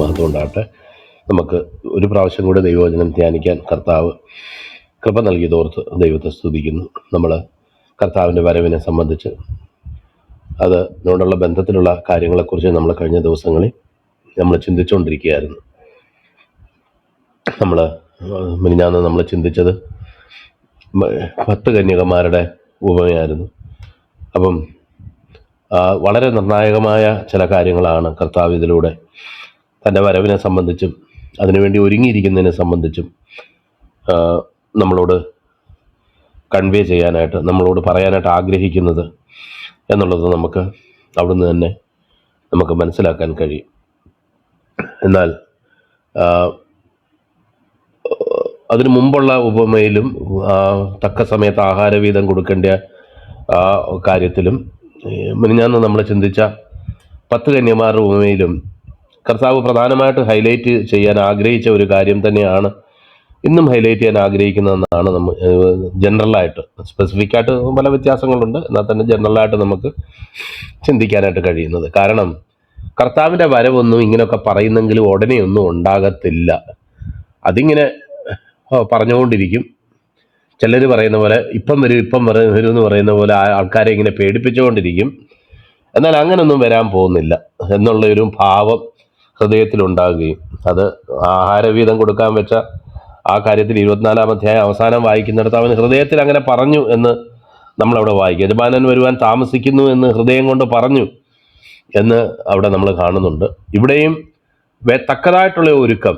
മഹത്വം ഉണ്ടാകട്ടെ. നമുക്ക് ഒരു പ്രാവശ്യം കൂടി ദൈവവചനം ധ്യാനിക്കാൻ കർത്താവ് കൃപ നൽകിയതോർത്ത് ദൈവത്തെ സ്തുതിക്കുന്നു. നമ്മൾ കർത്താവിൻ്റെ വരവിനെ സംബന്ധിച്ച് അതിനോടുള്ള ബന്ധത്തിലുള്ള കാര്യങ്ങളെക്കുറിച്ച് നമ്മൾ കഴിഞ്ഞ ദിവസങ്ങളിൽ നമ്മൾ ചിന്തിച്ചുകൊണ്ടിരിക്കുകയായിരുന്നു. മിനിഞ്ഞാന്ന് നമ്മൾ ചിന്തിച്ചത് 10 കന്യകമാരുടെ ഉപമയായിരുന്നു. അപ്പം വളരെ നിർണായകമായ ചില കാര്യങ്ങളാണ് കർത്താവ് ഇതിലൂടെ തൻ്റെ വരവിനെ സംബന്ധിച്ചും അതിനുവേണ്ടി ഒരുങ്ങിയിരിക്കുന്നതിനെ സംബന്ധിച്ചും നമ്മളോട് കൺവേ ചെയ്യാനായിട്ട്, നമ്മളോട് പറയാനായിട്ട് ആഗ്രഹിക്കുന്നത് എന്നുള്ളത് നമുക്ക് അവിടുന്ന് തന്നെ നമുക്ക് മനസ്സിലാക്കാൻ കഴിയും. എന്നാൽ അതിനു മുമ്പുള്ള ഉപമയിലും തക്ക സമയത്ത് ആഹാരവീതം കൊടുക്കേണ്ട ആ കാര്യത്തിലും മിനിഞ്ഞാന്ന് നമ്മൾ ചിന്തിച്ച 10 കന്യമാരുടെ ഉപമയിലും കർത്താവ് പ്രധാനമായിട്ട് ഹൈലൈറ്റ് ചെയ്യാൻ ആഗ്രഹിച്ച ഒരു കാര്യം തന്നെയാണ് ഇന്നും ഹൈലൈറ്റ് ചെയ്യാൻ ആഗ്രഹിക്കുന്നതെന്നാണ് നമ്മൾ ജനറലായിട്ട്. സ്പെസിഫിക്കായിട്ട് പല വ്യത്യാസങ്ങളുണ്ട്, എന്നാൽ തന്നെ ജനറലായിട്ട് നമുക്ക് ചിന്തിക്കാനായിട്ട് കഴിയുന്നത്. കാരണം കർത്താവിൻ്റെ വരവൊന്നും ഇങ്ങനെയൊക്കെ പറയുന്നെങ്കിലും ഉടനെയൊന്നും ഉണ്ടാകത്തില്ല. അതിങ്ങനെ പറഞ്ഞുകൊണ്ടിരിക്കും. ചിലർ പറയുന്ന പോലെ ഇപ്പം വരും എന്ന് പറയുന്ന പോലെ ആൾക്കാരെ ഇങ്ങനെ പേടിപ്പിച്ചുകൊണ്ടിരിക്കും. എന്നാൽ അങ്ങനൊന്നും വരാൻ പോകുന്നില്ല എന്നുള്ളൊരു ഭാവം ഹൃദയത്തിലുണ്ടാകുകയും, അത് ആഹാരവീതം കൊടുക്കാൻ വെച്ച ആ കാര്യത്തിൽ 24-ാം അധ്യായം അവസാനം വായിക്കുന്നിടത്ത് അവൻ ഹൃദയത്തിൽ അങ്ങനെ പറഞ്ഞു എന്ന് നമ്മളവിടെ വായിക്കും. യജമാനൻ വരുവാൻ താമസിക്കുന്നു എന്ന് ഹൃദയം കൊണ്ട് പറഞ്ഞു എന്ന് അവിടെ നമ്മൾ കാണുന്നുണ്ട്. ഇവിടെയും തക്കതായിട്ടുള്ള ഒരുക്കം,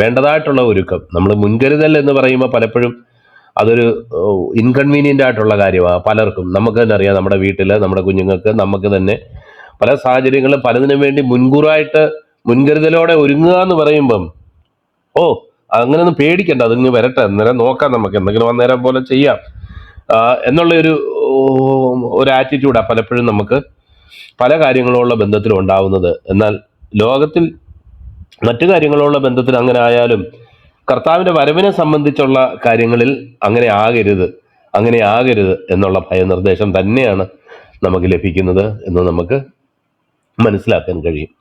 വേണ്ടതായിട്ടുള്ള ഒരുക്കം, നമ്മൾ മുൻകരുതൽ എന്ന് പറയുമ്പോൾ പലപ്പോഴും അതൊരു ഇൻകൺവീനിയൻ്റ് ആയിട്ടുള്ള കാര്യമാണ് പലർക്കും. നമുക്ക് തന്നെ അറിയാം, നമ്മുടെ വീട്ടിൽ നമ്മുടെ കുഞ്ഞുങ്ങൾക്ക് നമുക്ക് തന്നെ പല സാഹചര്യങ്ങളും പലതിനും വേണ്ടി മുൻകൂറായിട്ട് മുൻകരുതലോടെ ഒരുങ്ങുക എന്ന് പറയുമ്പം അങ്ങനെയൊന്നും പേടിക്കണ്ട, അതിങ്ങ് വരട്ടെ, അന്നേരം നോക്കാം, നമുക്ക് എന്തെങ്കിലും അന്നേരം പോലെ ചെയ്യാം ഒരു ആറ്റിറ്റ്യൂഡാണ് പലപ്പോഴും നമുക്ക് പല കാര്യങ്ങളുള്ള ബന്ധത്തിലും ഉണ്ടാവുന്നത്. എന്നാൽ ലോകത്തിൽ മറ്റു കാര്യങ്ങളുള്ള ബന്ധത്തിൽ അങ്ങനെ ആയാലും കർത്താവിൻ്റെ വരവിനെ സംബന്ധിച്ചുള്ള കാര്യങ്ങളിൽ അങ്ങനെ ആകരുത് എന്നുള്ള ഭയനിർദ്ദേശം തന്നെയാണ് നമുക്ക് ലഭിക്കുന്നത് എന്ന് നമുക്ക് മനസ്സിലാക്കാൻ കഴിയും.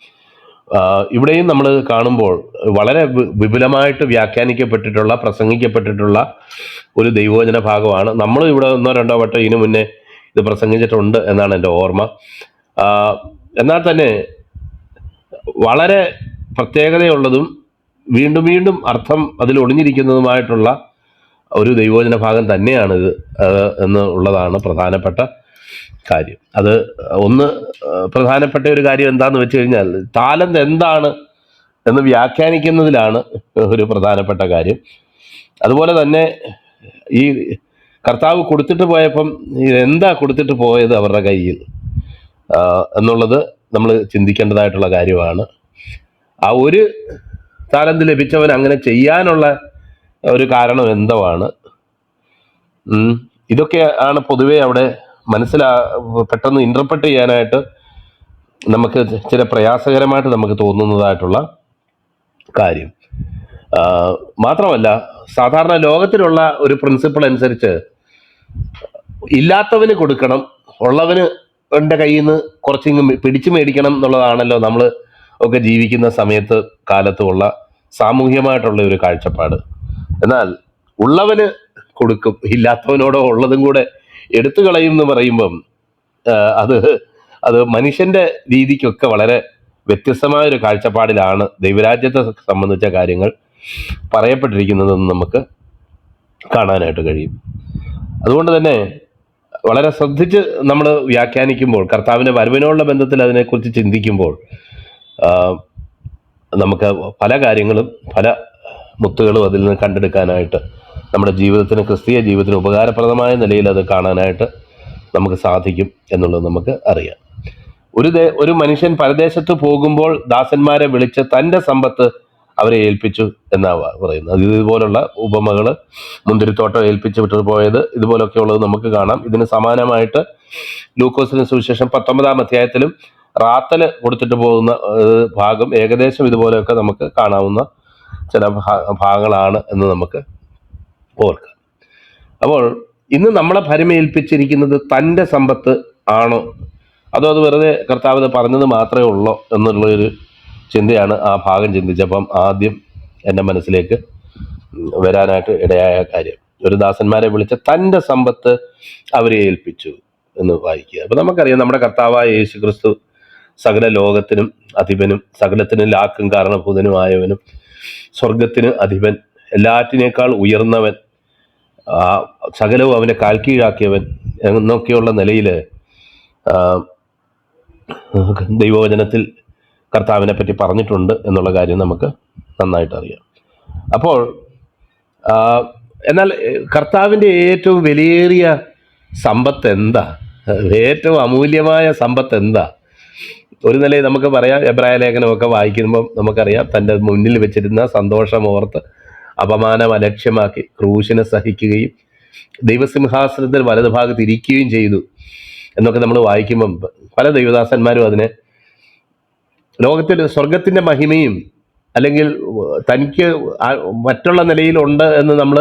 ഇവിടെയും നമ്മൾ കാണുമ്പോൾ വളരെ വിപുലമായിട്ട് വ്യാഖ്യാനിക്കപ്പെട്ടിട്ടുള്ള, പ്രസംഗിക്കപ്പെട്ടിട്ടുള്ള ഒരു ദൈവവചന ഭാഗമാണ്. നമ്മൾ ഇവിടെ 1-2 വട്ടം ഇതിനു മുന്നേ ഇത് പ്രസംഗിച്ചിട്ടുണ്ട് എന്നാണ് എൻ്റെ ഓർമ്മ. എന്നാൽ തന്നെ വളരെ പ്രത്യേകതയുള്ളതും വീണ്ടും വീണ്ടും അർത്ഥം അതിൽ ഒളിഞ്ഞിരിക്കുന്നതുമായിട്ടുള്ള ഒരു ദൈവവചന ഭാഗം തന്നെയാണിത് എന്നുള്ളതാണ് പ്രധാനപ്പെട്ട കാര്യം. അത് പ്രധാനപ്പെട്ട ഒരു കാര്യം എന്താന്ന് വെച്ച് കഴിഞ്ഞാൽ, താലന്ത് എന്താണ് എന്ന് വ്യാഖ്യാനിക്കുന്നതിലാണ് ഒരു പ്രധാനപ്പെട്ട കാര്യം. അതുപോലെ തന്നെ ഈ കർത്താവ് കൊടുത്തിട്ട് പോയപ്പം എന്താ കൊടുത്തിട്ട് പോയത് അവരുടെ കയ്യിൽ എന്നുള്ളത് നമ്മൾ ചിന്തിക്കേണ്ടതായിട്ടുള്ള കാര്യമാണ്. ആ ഒരു താലന്ത് ലഭിച്ചവൻ അങ്ങനെ ചെയ്യാനുള്ള ഒരു കാരണം എന്താണ്? ഇതൊക്കെ ആണ് പൊതുവെ അവിടെ പെട്ടെന്ന് ഇൻ്റർപ്രറ്റ് ചെയ്യാനായിട്ട് നമുക്ക് ചില പ്രയാസകരമായിട്ട് നമുക്ക് തോന്നുന്നതായിട്ടുള്ള കാര്യം. മാത്രമല്ല, സാധാരണ ലോകത്തിലുള്ള ഒരു പ്രിൻസിപ്പിൾ അനുസരിച്ച് ഇല്ലാത്തവന് കൊടുക്കണം, ഉള്ളവന് കയ്യിൽ നിന്ന് കുറച്ചിങ്ങ് പിടിച്ചു മേടിക്കണം എന്നുള്ളതാണല്ലോ നമ്മൾ ഒക്കെ ജീവിക്കുന്ന കാലത്തുമുള്ള സാമൂഹ്യമായിട്ടുള്ള ഒരു കാഴ്ചപ്പാട്. എന്നാൽ ഉള്ളവന് കൊടുക്കും, ഇല്ലാത്തവനോടോ ഉള്ളതും കൂടെ എടുത്തു കളയും എന്ന് പറയുമ്പം അത് മനുഷ്യൻ്റെ രീതിക്കൊക്കെ വളരെ വ്യത്യസ്തമായൊരു കാഴ്ചപ്പാടിലാണ് ദൈവരാജ്യത്തെ സംബന്ധിച്ച കാര്യങ്ങൾ പറയപ്പെട്ടിരിക്കുന്നതെന്ന് നമുക്ക് കാണാനായിട്ട് കഴിയും. അതുകൊണ്ട് തന്നെ വളരെ ശ്രദ്ധിച്ച് നമ്മൾ വ്യാഖ്യാനിക്കുമ്പോൾ, കർത്താവിൻ്റെ വരവിനോടുള്ള ബന്ധത്തിൽ അതിനെക്കുറിച്ച് ചിന്തിക്കുമ്പോൾ നമുക്ക് പല കാര്യങ്ങളും, പല മുത്തുകളും അതിൽ നിന്ന് കണ്ടെടുക്കാനായിട്ട്, നമ്മുടെ ജീവിതത്തിന്, ക്രിസ്തീയ ജീവിതത്തിന് ഉപകാരപ്രദമായ നിലയിൽ അത് കാണാനായിട്ട് നമുക്ക് സാധിക്കും എന്നുള്ളത് നമുക്ക് അറിയാം. ഒരു മനുഷ്യൻ പരദേശത്ത് പോകുമ്പോൾ ദാസന്മാരെ വിളിച്ച് തൻ്റെ സമ്പത്ത് അവരെ ഏൽപ്പിച്ചു എന്നാണ് പറയുന്നത്. ഇതുപോലുള്ള ഉപമകൾ, മുന്തിരിത്തോട്ടം ഏൽപ്പിച്ചു വിട്ടു പോയത്, ഇതുപോലൊക്കെ ഉള്ളത് നമുക്ക് കാണാം. ഇതിന് സമാനമായിട്ട് ലൂക്കോസിന് സുവിശേഷം 19-ാം അധ്യായത്തിലും റാത്തല് കൊടുത്തിട്ട് പോകുന്ന ഭാഗം ഏകദേശം ഇതുപോലെയൊക്കെ നമുക്ക് കാണാവുന്ന ചില ഭാഗങ്ങളാണ് എന്ന് നമുക്ക് ഓർക്കാം. അപ്പോൾ ഇന്ന് നമ്മളെ ഭരമേൽപ്പിച്ചിരിക്കുന്നത് തൻ്റെ സമ്പത്ത് ആണോ, അതോ അത് വെറുതെ കർത്താവ് പറഞ്ഞത് മാത്രമേ ഉള്ളൂ എന്നുള്ളൊരു ചിന്തയാണ് ആ ഭാഗം ചിന്തിച്ചപ്പം ആദ്യം എൻ്റെ മനസ്സിലേക്ക് വരാനായിട്ട് ഇടയായ കാര്യം. ഒരു ദാസന്മാരെ വിളിച്ച തൻ്റെ സമ്പത്ത് അവരെ ഏൽപ്പിച്ചു എന്ന് വായിക്കുക. അപ്പൊ നമുക്കറിയാം നമ്മുടെ കർത്താവായ യേശു ക്രിസ്തു സകല ലോകത്തിനും അധിപനും സകലത്തിനും ലാക്കും കാരണഭൂതനുമായവനും സ്വർഗത്തിന് അധിപൻ, എല്ലാറ്റിനേക്കാൾ ഉയർന്നവൻ, സകലവും അവനെ കാൽ കീഴാക്കിയവൻ എന്നൊക്കെയുള്ള നിലയിൽ ദൈവവചനത്തിൽ കർത്താവിനെ പറ്റി പറഞ്ഞിട്ടുണ്ട് എന്നുള്ള കാര്യം നമുക്ക് നന്നായിട്ട് അറിയാം. അപ്പോൾ എന്നാൽ കർത്താവിൻ്റെ ഏറ്റവും വിലയേറിയ സമ്പത്ത് എന്താ? ഏറ്റവും അമൂല്യമായ സമ്പത്ത് എന്താ? ഒരു നിലയിൽ നമുക്ക് പറയാം, എബ്രായ ലേഖനമൊക്കെ വായിക്കുമ്പം നമുക്കറിയാം, തൻ്റെ മുന്നിൽ വെച്ചിരുന്ന സന്തോഷമോർത്ത് അപമാനം അലക്ഷ്യമാക്കി ക്രൂശിനെ സഹിക്കുകയും ദൈവസിംഹാസനത്തിൽ വലതുഭാഗത്ത് ഇരിക്കുകയും ചെയ്തു എന്നൊക്കെ നമ്മൾ വായിക്കുമ്പം പല ദൈവദാസന്മാരും അതിനെ ലോകത്തിൽ സ്വർഗത്തിൻ്റെ മഹിമയും അല്ലെങ്കിൽ തനിക്ക് മറ്റുള്ള നിലയിലുണ്ട് എന്ന് നമ്മൾ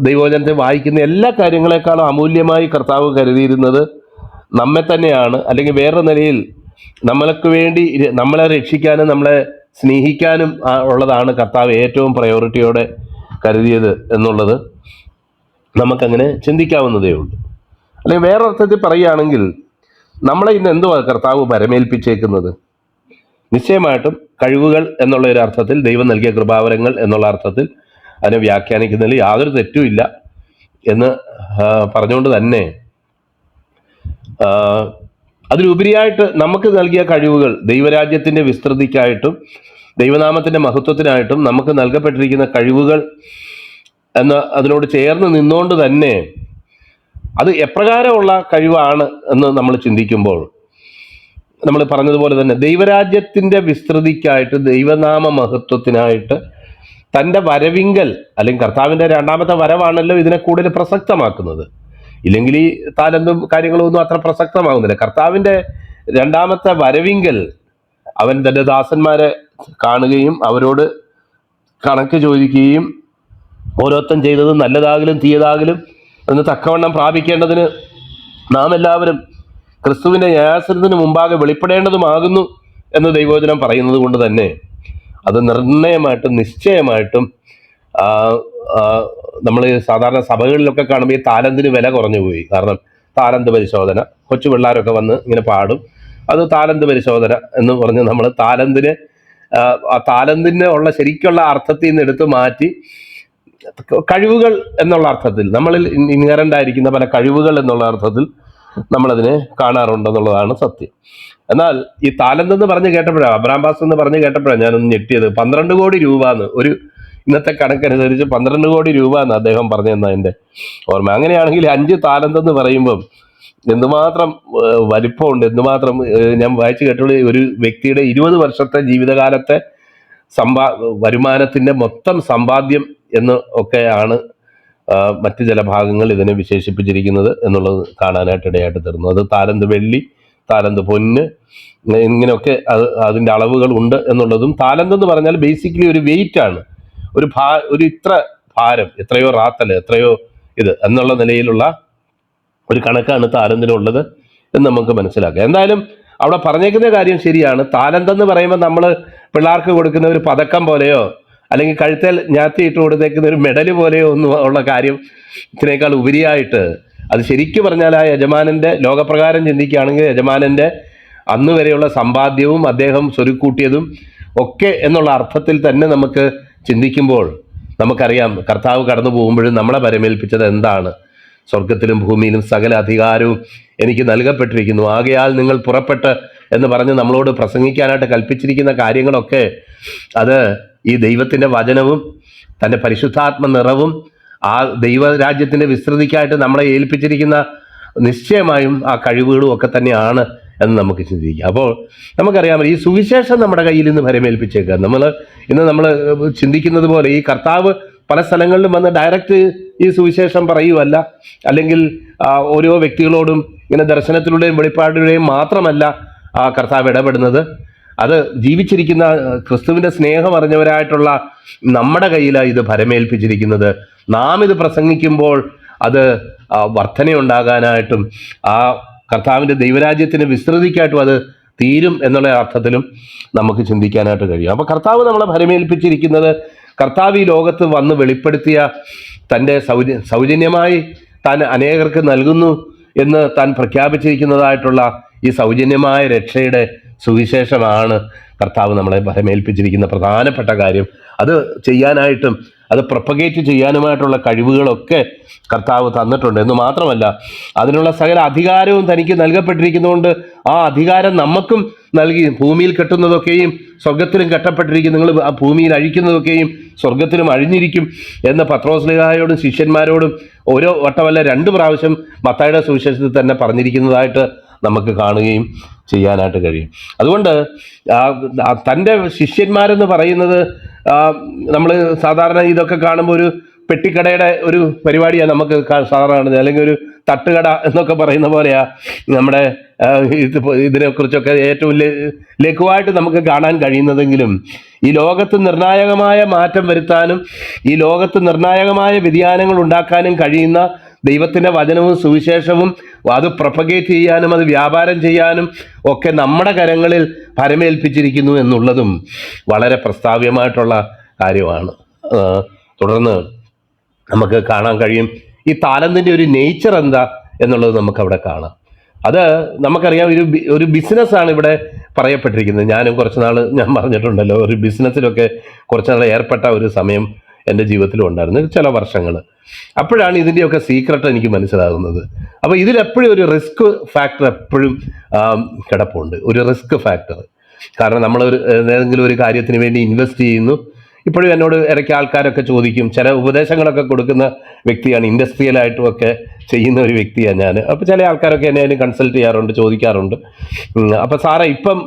ദൈവവചനത്തെ വായിക്കുന്ന എല്ലാ കാര്യങ്ങളെക്കാളും അമൂല്യമായി കർത്താവ് കരുതിയിരുന്നത് നമ്മെ തന്നെയാണ്. അല്ലെങ്കിൽ വേറൊരു നിലയിൽ നമ്മൾക്ക് വേണ്ടി നമ്മളെ രക്ഷിക്കാനും നമ്മളെ സ്നേഹിക്കാനും ഉള്ളതാണ് കർത്താവ് ഏറ്റവും പ്രയോറിറ്റിയോടെ കരുതിയത് എന്നുള്ളത് നമുക്കങ്ങനെ ചിന്തിക്കാവുന്നതേ ഉള്ളൂ. അല്ലെങ്കിൽ വേറൊരർത്ഥത്തിൽ പറയുകയാണെങ്കിൽ നമ്മളെ ഇന്ന് എന്തുവാ കർത്താവ് പരമേൽപ്പിച്ചേക്കുന്നത്? നിശ്ചയമായിട്ടും കഴിവുകൾ എന്നുള്ള ഒരു അർത്ഥത്തിൽ, ദൈവം നൽകിയ കൃപാവരങ്ങൾ എന്നുള്ള അർത്ഥത്തിൽ അതിനെ വ്യാഖ്യാനിക്കുന്നതിൽ യാതൊരു തെറ്റുമില്ല എന്ന് പറഞ്ഞുകൊണ്ട് തന്നെ അതിലുപരിയായിട്ട് നമുക്ക് നൽകിയ കഴിവുകൾ ദൈവരാജ്യത്തിൻ്റെ വിസ്തൃതിക്കായിട്ടും ദൈവനാമത്തിൻ്റെ മഹത്വത്തിനായിട്ടും നമുക്ക് നൽകപ്പെട്ടിരിക്കുന്ന കഴിവുകൾ എന്ന അതിനോട് ചേർന്ന് നിന്നുകൊണ്ട് തന്നെ അത് എപ്രകാരമുള്ള കഴിവാണ് എന്ന് നമ്മൾ ചിന്തിക്കുമ്പോൾ നമ്മൾ പറഞ്ഞതുപോലെ തന്നെ ദൈവരാജ്യത്തിൻ്റെ വിസ്തൃതിക്കായിട്ട് ദൈവനാമ മഹത്വത്തിനായിട്ട് തൻ്റെ വരവിങ്കൽ, അല്ലെങ്കിൽ കർത്താവിൻ്റെ രണ്ടാമത്തെ വരവാണല്ലോ ഇതിനെ കൂടുതൽ പ്രസക്തമാക്കുന്നത്. ഇല്ലെങ്കിൽ ഈ താലന്തും കാര്യങ്ങളും ഒന്നും അത്ര പ്രസക്തമാകുന്നില്ല. കർത്താവിൻ്റെ രണ്ടാമത്തെ വരവിങ്കൽ അവൻ തൻ്റെ ദാസന്മാരെ കാണുകയും അവരോട് കണക്ക് ചോദിക്കുകയും ഓരോരുത്തൻ ചെയ്തത് നല്ലതാകലും തീയതാകലും എന്ന് തക്കവണ്ണം പ്രാപിക്കേണ്ടതിന് നാം എല്ലാവരും ക്രിസ്തുവിൻ്റെ ന്യായാസനത്തിന് മുമ്പാകെ വെളിപ്പെടേണ്ടതുമാകുന്നു എന്ന് ദൈവവചനം പറയുന്നത് കൊണ്ട് തന്നെ അത് നിർണയമായിട്ടും നിശ്ചയമായിട്ടും നമ്മൾ സാധാരണ സഭകളിലൊക്കെ കാണുമ്പോൾ ഈ താലന്തിന് വില കുറഞ്ഞു പോയി. കാരണം താലന്ത് പരിശോധന, കൊച്ചു പിള്ളേരൊക്കെ വന്ന് ഇങ്ങനെ പാടും, അത് താലന്ത് പരിശോധന എന്ന് പറഞ്ഞ് നമ്മൾ താലന്തിന് ആ താലന്തിന് ഉള്ള ശരിക്കുള്ള അർത്ഥത്തിൽ നിന്ന് എടുത്ത് മാറ്റി കഴിവുകൾ എന്നുള്ള അർത്ഥത്തിൽ, നമ്മളിൽ ഇൻഹറൻ്റ് ആയിരിക്കുന്ന പല കഴിവുകൾ എന്നുള്ള അർത്ഥത്തിൽ നമ്മളതിനെ കാണാറുണ്ടെന്നുള്ളതാണ് സത്യം. എന്നാൽ ഈ താലന്ത് എന്ന് പറഞ്ഞ് കേട്ടപ്പോഴാണ്, അബ്രാം പാസ് എന്ന് പറഞ്ഞ് കേട്ടപ്പോഴാണ് ഞാനൊന്ന് ഞെട്ടിയത്. 12 കോടി രൂപ എന്ന്, ഒരു ഇന്നത്തെ കണക്കനുസരിച്ച് 12 കോടി രൂപ എന്ന് അദ്ദേഹം പറഞ്ഞതെന്നാണ് എൻ്റെ ഓർമ്മ. അങ്ങനെയാണെങ്കിൽ 5 താലന്ത് എന്ന് പറയുമ്പം എന്തുമാത്രം വലിപ്പമുണ്ട്, എന്തുമാത്രം ഞാൻ വായിച്ചു കേട്ടുള്ള ഒരു വ്യക്തിയുടെ 20 വർഷത്തെ ജീവിതകാലത്തെ വരുമാനത്തിൻ്റെ മൊത്തം സമ്പാദ്യം എന്ന് ഒക്കെയാണ് മറ്റ് ചില ഭാഗങ്ങൾ ഇതിനെ വിശേഷിപ്പിച്ചിരിക്കുന്നത് എന്നുള്ളത് കാണാനായിട്ട് ഇടയായിട്ട് തരുന്നു. അത് താലന്ത് വെള്ളി, താലന്ത് പൊന്ന്, ഇങ്ങനെയൊക്കെ അതിൻ്റെ അളവുകൾ ഉണ്ട് എന്നുള്ളതും. താലന്ത് എന്ന് പറഞ്ഞാൽ ബേസിക്കലി ഒരു വെയിറ്റ് ആണ്, ഒരു ഇത്ര ഭാരം, എത്രയോ റാത്തൽ, എത്രയോ ഇത് എന്നുള്ള നിലയിലുള്ള ഒരു കണക്കാണ് താലന്തിനുള്ളത് എന്ന് നമുക്ക് മനസ്സിലാക്കാം. എന്തായാലും അവിടെ പറഞ്ഞേക്കുന്ന കാര്യം ശരിയാണ്. താലന്തെന്ന് പറയുമ്പോൾ നമ്മൾ പിള്ളേർക്ക് കൊടുക്കുന്ന ഒരു പതക്കം പോലെയോ അല്ലെങ്കിൽ കഴുത്തേൽ ഞാത്തിയിട്ട് കൊടുത്തേക്കുന്ന ഒരു മെഡൽ പോലെയോ ഒന്നും ഉള്ള കാര്യം ഇതിനേക്കാൾ ഉപരിയായിട്ട് അത് ശരിക്കും പറഞ്ഞാൽ ആ യജമാനൻ്റെ ലോകപ്രകാരം ചിന്തിക്കുകയാണെങ്കിൽ യജമാനൻ്റെ അന്ന് വരെയുള്ള സമ്പാദ്യവും അദ്ദേഹം സ്വരുക്കൂട്ടിയതും ഒക്കെ എന്നുള്ള അർത്ഥത്തിൽ തന്നെ നമുക്ക് ചിന്തിക്കുമ്പോൾ നമുക്കറിയാം കർത്താവ് കടന്നു പോകുമ്പോഴും നമ്മളെ പരമേൽപ്പിച്ചത് എന്താണ്? സ്വർഗത്തിലും ഭൂമിയിലും സകല അധികാരവും എനിക്ക് നൽകപ്പെട്ടിരിക്കുന്നു, ആകയാൽ നിങ്ങൾ പുറപ്പെട്ട് എന്ന് പറഞ്ഞ് നമ്മളോട് പ്രസംഗിക്കാനായിട്ട് കൽപ്പിച്ചിരിക്കുന്ന കാര്യങ്ങളൊക്കെ അത് ഈ ദൈവത്തിൻ്റെ വചനവും തൻ്റെ പരിശുദ്ധാത്മ നിറവും ആ ദൈവരാജ്യത്തിൻ്റെ വിസ്തൃതിക്കായിട്ട് നമ്മളെ ഏൽപ്പിച്ചിരിക്കുന്ന നിശ്ചയമായും ആ കഴിവുകളും ഒക്കെ തന്നെയാണ് എന്ന് നമുക്ക് ചിന്തിക്കാം. അപ്പോൾ നമുക്കറിയാം ഈ സുവിശേഷം നമ്മുടെ കയ്യിൽ നിന്ന് ഫലമേൽപ്പിച്ചേക്കുക. ഇന്ന് നമ്മൾ ചിന്തിക്കുന്നത് പോലെ ഈ കർത്താവ് പല സ്ഥലങ്ങളിലും വന്ന് ഡയറക്റ്റ് ഈ സുവിശേഷം പറയുമല്ല, അല്ലെങ്കിൽ ഓരോ വ്യക്തികളോടും ഇങ്ങനെ ദർശനത്തിലൂടെയും വെളിപ്പാടിലൂടെയും മാത്രമല്ല ആ കർത്താവ് ഇടപെടുന്നത്. അത് ജീവിച്ചിരിക്കുന്ന ക്രിസ്തുവിൻ്റെ സ്നേഹം അറിഞ്ഞവരായിട്ടുള്ള നമ്മുടെ കയ്യിലാണ് ഇത് ഫലമേൽപ്പിച്ചിരിക്കുന്നത്. നാം ഇത് പ്രസംഗിക്കുമ്പോൾ അത് വർധനയുണ്ടാകാനായിട്ടും ആ കർത്താവിൻ്റെ ദൈവരാജ്യത്തിന് വിസ്തൃതിക്കായിട്ടും അത് തീരും എന്നുള്ള അർത്ഥത്തിലും നമുക്ക് ചിന്തിക്കാനായിട്ട് കഴിയും. അപ്പോൾ കർത്താവ് നമ്മളെ ഭരമേൽപ്പിച്ചിരിക്കുന്നത്, കർത്താവ് ഈ ലോകത്ത് വന്ന് വെളിപ്പെടുത്തിയ തൻ്റെ സൗജന്യമായി താൻ അനേകർക്ക് നൽകുന്നു എന്ന് താൻ പ്രഖ്യാപിച്ചിരിക്കുന്നതായിട്ടുള്ള ഈ സൗജന്യമായ രക്ഷയുടെ സുവിശേഷമാണ് കർത്താവ് നമ്മളെ ഭരമേൽപ്പിച്ചിരിക്കുന്ന പ്രധാനപ്പെട്ട കാര്യം. അത് ചെയ്യാനായിട്ടും അത് പ്രൊപ്പഗേറ്റ് ചെയ്യാനുമായിട്ടുള്ള കഴിവുകളൊക്കെ കർത്താവ് തന്നിട്ടുണ്ട് എന്ന് മാത്രമല്ല, അതിനുള്ള സകല അധികാരവും തനിക്ക് നൽകപ്പെട്ടിരിക്കുന്നതുകൊണ്ട് ആ അധികാരം നമുക്കും നൽകി. ഭൂമിയിൽ കെട്ടുന്നതൊക്കെയും സ്വർഗത്തിലും കെട്ടപ്പെട്ടിരിക്കും, നിങ്ങൾ ആ ഭൂമിയിൽ അഴിക്കുന്നതൊക്കെയും സ്വർഗത്തിലും അഴിഞ്ഞിരിക്കും എന്ന് പത്രോസ്ലീഹായോടും ശിഷ്യന്മാരോടും ഓരോ വട്ടമല്ല 2 പ്രാവശ്യം മത്തായിയുടെ സുവിശേഷത്തിൽ തന്നെ പറഞ്ഞിരിക്കുന്നതായിട്ട് നമുക്ക് കാണുകയും ചെയ്യാനായിട്ട് കഴിയും. അതുകൊണ്ട് തൻ്റെ ശിഷ്യന്മാരെന്ന് പറയുന്നത്, നമ്മൾ സാധാരണ ഇതൊക്കെ കാണുമ്പോൾ ഒരു പെട്ടിക്കടയുടെ ഒരു പരിപാടിയാണ് നമുക്ക് സാധാരണ, അല്ലെങ്കിൽ ഒരു തട്ടുകട എന്നൊക്കെ പറയുന്ന പോലെയാ നമ്മുടെ ഇതിനെക്കുറിച്ചൊക്കെ ഏറ്റവും ലഘുവായിട്ട് നമുക്ക് കാണാൻ കഴിയുന്നതെങ്കിലും, ഈ ലോകത്ത് നിർണായകമായ മാറ്റം വരുത്താനും ഈ ലോകത്ത് നിർണായകമായ വ്യതിയാനങ്ങൾ ഉണ്ടാക്കാനും കഴിയുന്ന ദൈവത്തിൻ്റെ വചനവും സുവിശേഷവും അത് പ്രൊപ്പഗേറ്റ് ചെയ്യാനും അത് വ്യാപാരം ചെയ്യാനും ഒക്കെ നമ്മുടെ കരങ്ങളിൽ ഭരമേൽപ്പിച്ചിരിക്കുന്നു എന്നുള്ളതും വളരെ പ്രസ്താവ്യമായിട്ടുള്ള കാര്യമാണ്. തുടർന്ന് നമുക്ക് കാണാൻ കഴിയും ഈ താലന്തിൻ്റെ ഒരു നേച്ചർ എന്താ എന്നുള്ളത് നമുക്കവിടെ കാണാം. അത് നമുക്കറിയാം, ഒരു ബിസിനസ്സാണ് ഇവിടെ പറയപ്പെട്ടിരിക്കുന്നത്. ഞാനും കുറച്ച് നാൾ ഞാൻ പറഞ്ഞിട്ടുണ്ടല്ലോ, ഒരു ബിസിനസ്സിലൊക്കെ കുറച്ച് നാൾ ഏർപ്പെട്ട ഒരു സമയം എൻ്റെ ജീവിതത്തിലും ഉണ്ടായിരുന്നു, ചില വർഷങ്ങൾ. അപ്പോഴാണ് ഇതിൻ്റെയൊക്കെ സീക്രട്ട് എനിക്ക് മനസ്സിലാകുന്നത്. അപ്പോൾ ഇതിലെപ്പോഴും ഒരു റിസ്ക് ഫാക്ടർ എപ്പോഴും കിടപ്പുണ്ട്, ഒരു റിസ്ക് ഫാക്ടർ. കാരണം നമ്മൾ ഏതെങ്കിലും ഒരു കാര്യത്തിന് വേണ്ടി ഇൻവെസ്റ്റ് ചെയ്യുന്നു. ഇപ്പോഴും എന്നോട് ഇടയ്ക്ക് ആൾക്കാരൊക്കെ ചോദിക്കും, ചില ഉപദേശങ്ങളൊക്കെ കൊടുക്കുന്ന വ്യക്തിയാണ്, ഇൻഡസ്ട്രിയലായിട്ടും ഒക്കെ ചെയ്യുന്ന ഒരു വ്യക്തിയാണ് ഞാൻ. അപ്പോൾ ചില ആൾക്കാരൊക്കെ എന്നെ അതിന് കൺസൾട്ട് ചെയ്യാറുണ്ട്, ചോദിക്കാറുണ്ട്. അപ്പോൾ സാറേ, ഇപ്പം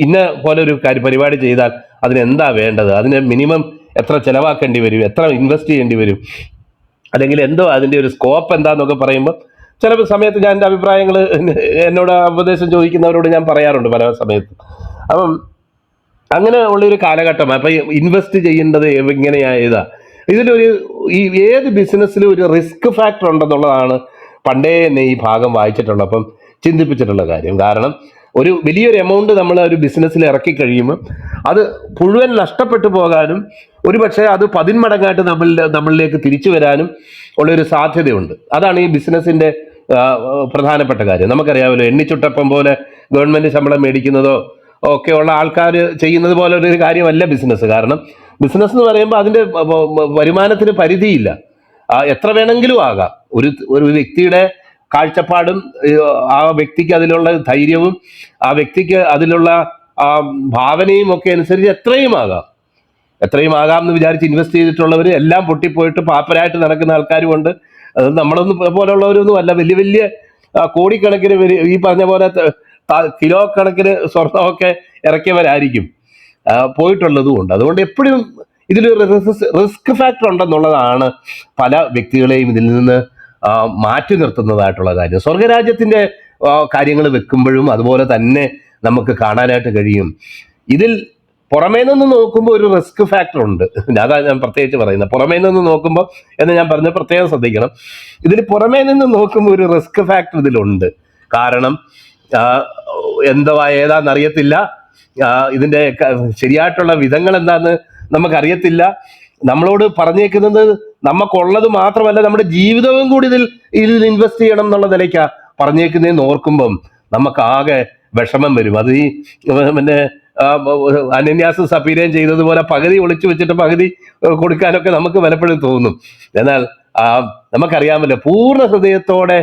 ഇന്ന പോലെ ഒരു പരിപാടി ചെയ്താൽ അതിനെന്താ വേണ്ടത്, അതിന് മിനിമം എത്ര ചിലവാക്കേണ്ടി വരും, എത്ര ഇൻവെസ്റ്റ് ചെയ്യേണ്ടി വരും, അല്ലെങ്കിൽ എന്തോ അതിൻ്റെ ഒരു സ്കോപ്പ് എന്താണെന്നൊക്കെ പറയുമ്പോൾ ചില സമയത്ത് ഞാൻ എൻ്റെ അഭിപ്രായങ്ങൾ എന്നോട് ഉപദേശം ചോദിക്കുന്നവരോട് ഞാൻ പറയാറുണ്ട് പല സമയത്തും. അപ്പം അങ്ങനെ ഉള്ളൊരു കാലഘട്ടമാണ്. അപ്പം ഇൻവെസ്റ്റ് ചെയ്യേണ്ടത് എങ്ങനെയായതാ, ഇതിലൊരു ഏത് ബിസിനസ്സിലും ഒരു റിസ്ക് ഫാക്ടർ ഉണ്ടെന്നുള്ളതാണ് പണ്ടേ തന്നെ ഈ ഭാഗം വായിച്ചിട്ടുള്ളപ്പം ചിന്തിപ്പിച്ചിട്ടുള്ള കാര്യം. കാരണം ഒരു വലിയൊരു എമൗണ്ട് നമ്മൾ ഒരു ബിസിനസ്സിൽ ഇറക്കി കഴിയുമ്പോൾ അത് മുഴുവൻ നഷ്ടപ്പെട്ടു പോകാനും ഒരുപക്ഷെ അത് 10 മടങ്ങായിട്ട് നമ്മളിലേക്ക് തിരിച്ചു വരാനും ഉള്ളൊരു സാധ്യതയുണ്ട്. അതാണ് ഈ ബിസിനസ്സിൻ്റെ പ്രധാനപ്പെട്ട കാര്യം. നമുക്കറിയാമല്ലോ, എണ്ണിച്ചുട്ടപ്പം പോലെ ഗവൺമെൻറ് ശമ്പളം മേടിക്കുന്നതോ ഒക്കെ ഉള്ള ആൾക്കാർ ചെയ്യുന്നത് പോലെ ഒരു കാര്യമല്ല ബിസിനസ്. കാരണം ബിസിനസ് എന്ന് പറയുമ്പോൾ അതിൻ്റെ വരുമാനത്തിന് പരിധിയില്ല, എത്ര വേണമെങ്കിലും ആകാം. ഒരു വ്യക്തിയുടെ കാഴ്ചപ്പാടും ആ വ്യക്തിക്ക് അതിലുള്ള ധൈര്യവും ആ വ്യക്തിക്ക് അതിലുള്ള ഭാവനയും ഒക്കെ അനുസരിച്ച് എത്രയും ആകാം എന്ന് വിചാരിച്ച് ഇൻവെസ്റ്റ് ചെയ്തിട്ടുള്ളവർ എല്ലാം പൊട്ടിപ്പോയിട്ട് പാപ്പരായിട്ട് നടക്കുന്ന ആൾക്കാരുമുണ്ട്. അത് നമ്മളൊന്നും പോലുള്ളവരൊന്നും അല്ല, വലിയ വലിയ കോടിക്കണക്കിന് ഈ പറഞ്ഞ പോലെ കിലോ കണക്കിന് സ്വർണ്ണമൊക്കെ ഇറക്കിയവരായിരിക്കും പോയിട്ടുള്ളതുകൊണ്ട്. അതുകൊണ്ട് എപ്പോഴും ഇതിലൊരു റിസ്ക് ഫാക്ടർ ഉണ്ടെന്നുള്ളതാണ് പല വ്യക്തികളെയും ഇതിൽ നിന്ന് മാറ്റി നിർത്തുന്നതായിട്ടുള്ള കാര്യം. സ്വർഗരാജ്യത്തിൻ്റെ കാര്യങ്ങൾ വെക്കുമ്പോഴും അതുപോലെ തന്നെ നമുക്ക് കാണാനായിട്ട് കഴിയും. ഇതിൽ പുറമേ നിന്ന് നോക്കുമ്പോൾ ഒരു റിസ്ക് ഫാക്ടർ ഉണ്ട്. അതാ ഞാൻ പ്രത്യേകിച്ച് പറയുന്നത്, പുറമേ നിന്ന് നോക്കുമ്പോൾ എന്ന് ഞാൻ പറഞ്ഞ പ്രത്യേകം ശ്രദ്ധിക്കണം. ഇതിൽ പുറമേ നിന്ന് നോക്കുമ്പോൾ ഒരു റിസ്ക് ഫാക്ടർ ഇതിലുണ്ട്. കാരണം ഏതാണെന്നറിയത്തില്ല, ഇതിൻ്റെ ശരിയായിട്ടുള്ള വിധങ്ങൾ എന്താണെന്ന് നമുക്കറിയത്തില്ല. നമ്മളോട് പറഞ്ഞേക്കുന്നത് നമുക്കുള്ളത് മാത്രമല്ല, നമ്മുടെ ജീവിതവും കൂടി ഇതിൽ ഇൻവെസ്റ്റ് ചെയ്യണം എന്നുള്ള നിലയ്ക്കാണ് പറഞ്ഞേക്കുന്നതെന്ന് ഓർക്കുമ്പം നമുക്കാകെ വിഷമം വരും. അത് ഈ പിന്നെ അനന്യാസും സഫീരയും ചെയ്തതുപോലെ പകുതി ഒളിച്ചു വെച്ചിട്ട് പകുതി കൊടുക്കാനൊക്കെ നമുക്ക് പലപ്പോഴും തോന്നും. എന്നാൽ നമുക്കറിയാമല്ലോ, പൂർണ്ണ ഹൃദയത്തോടെ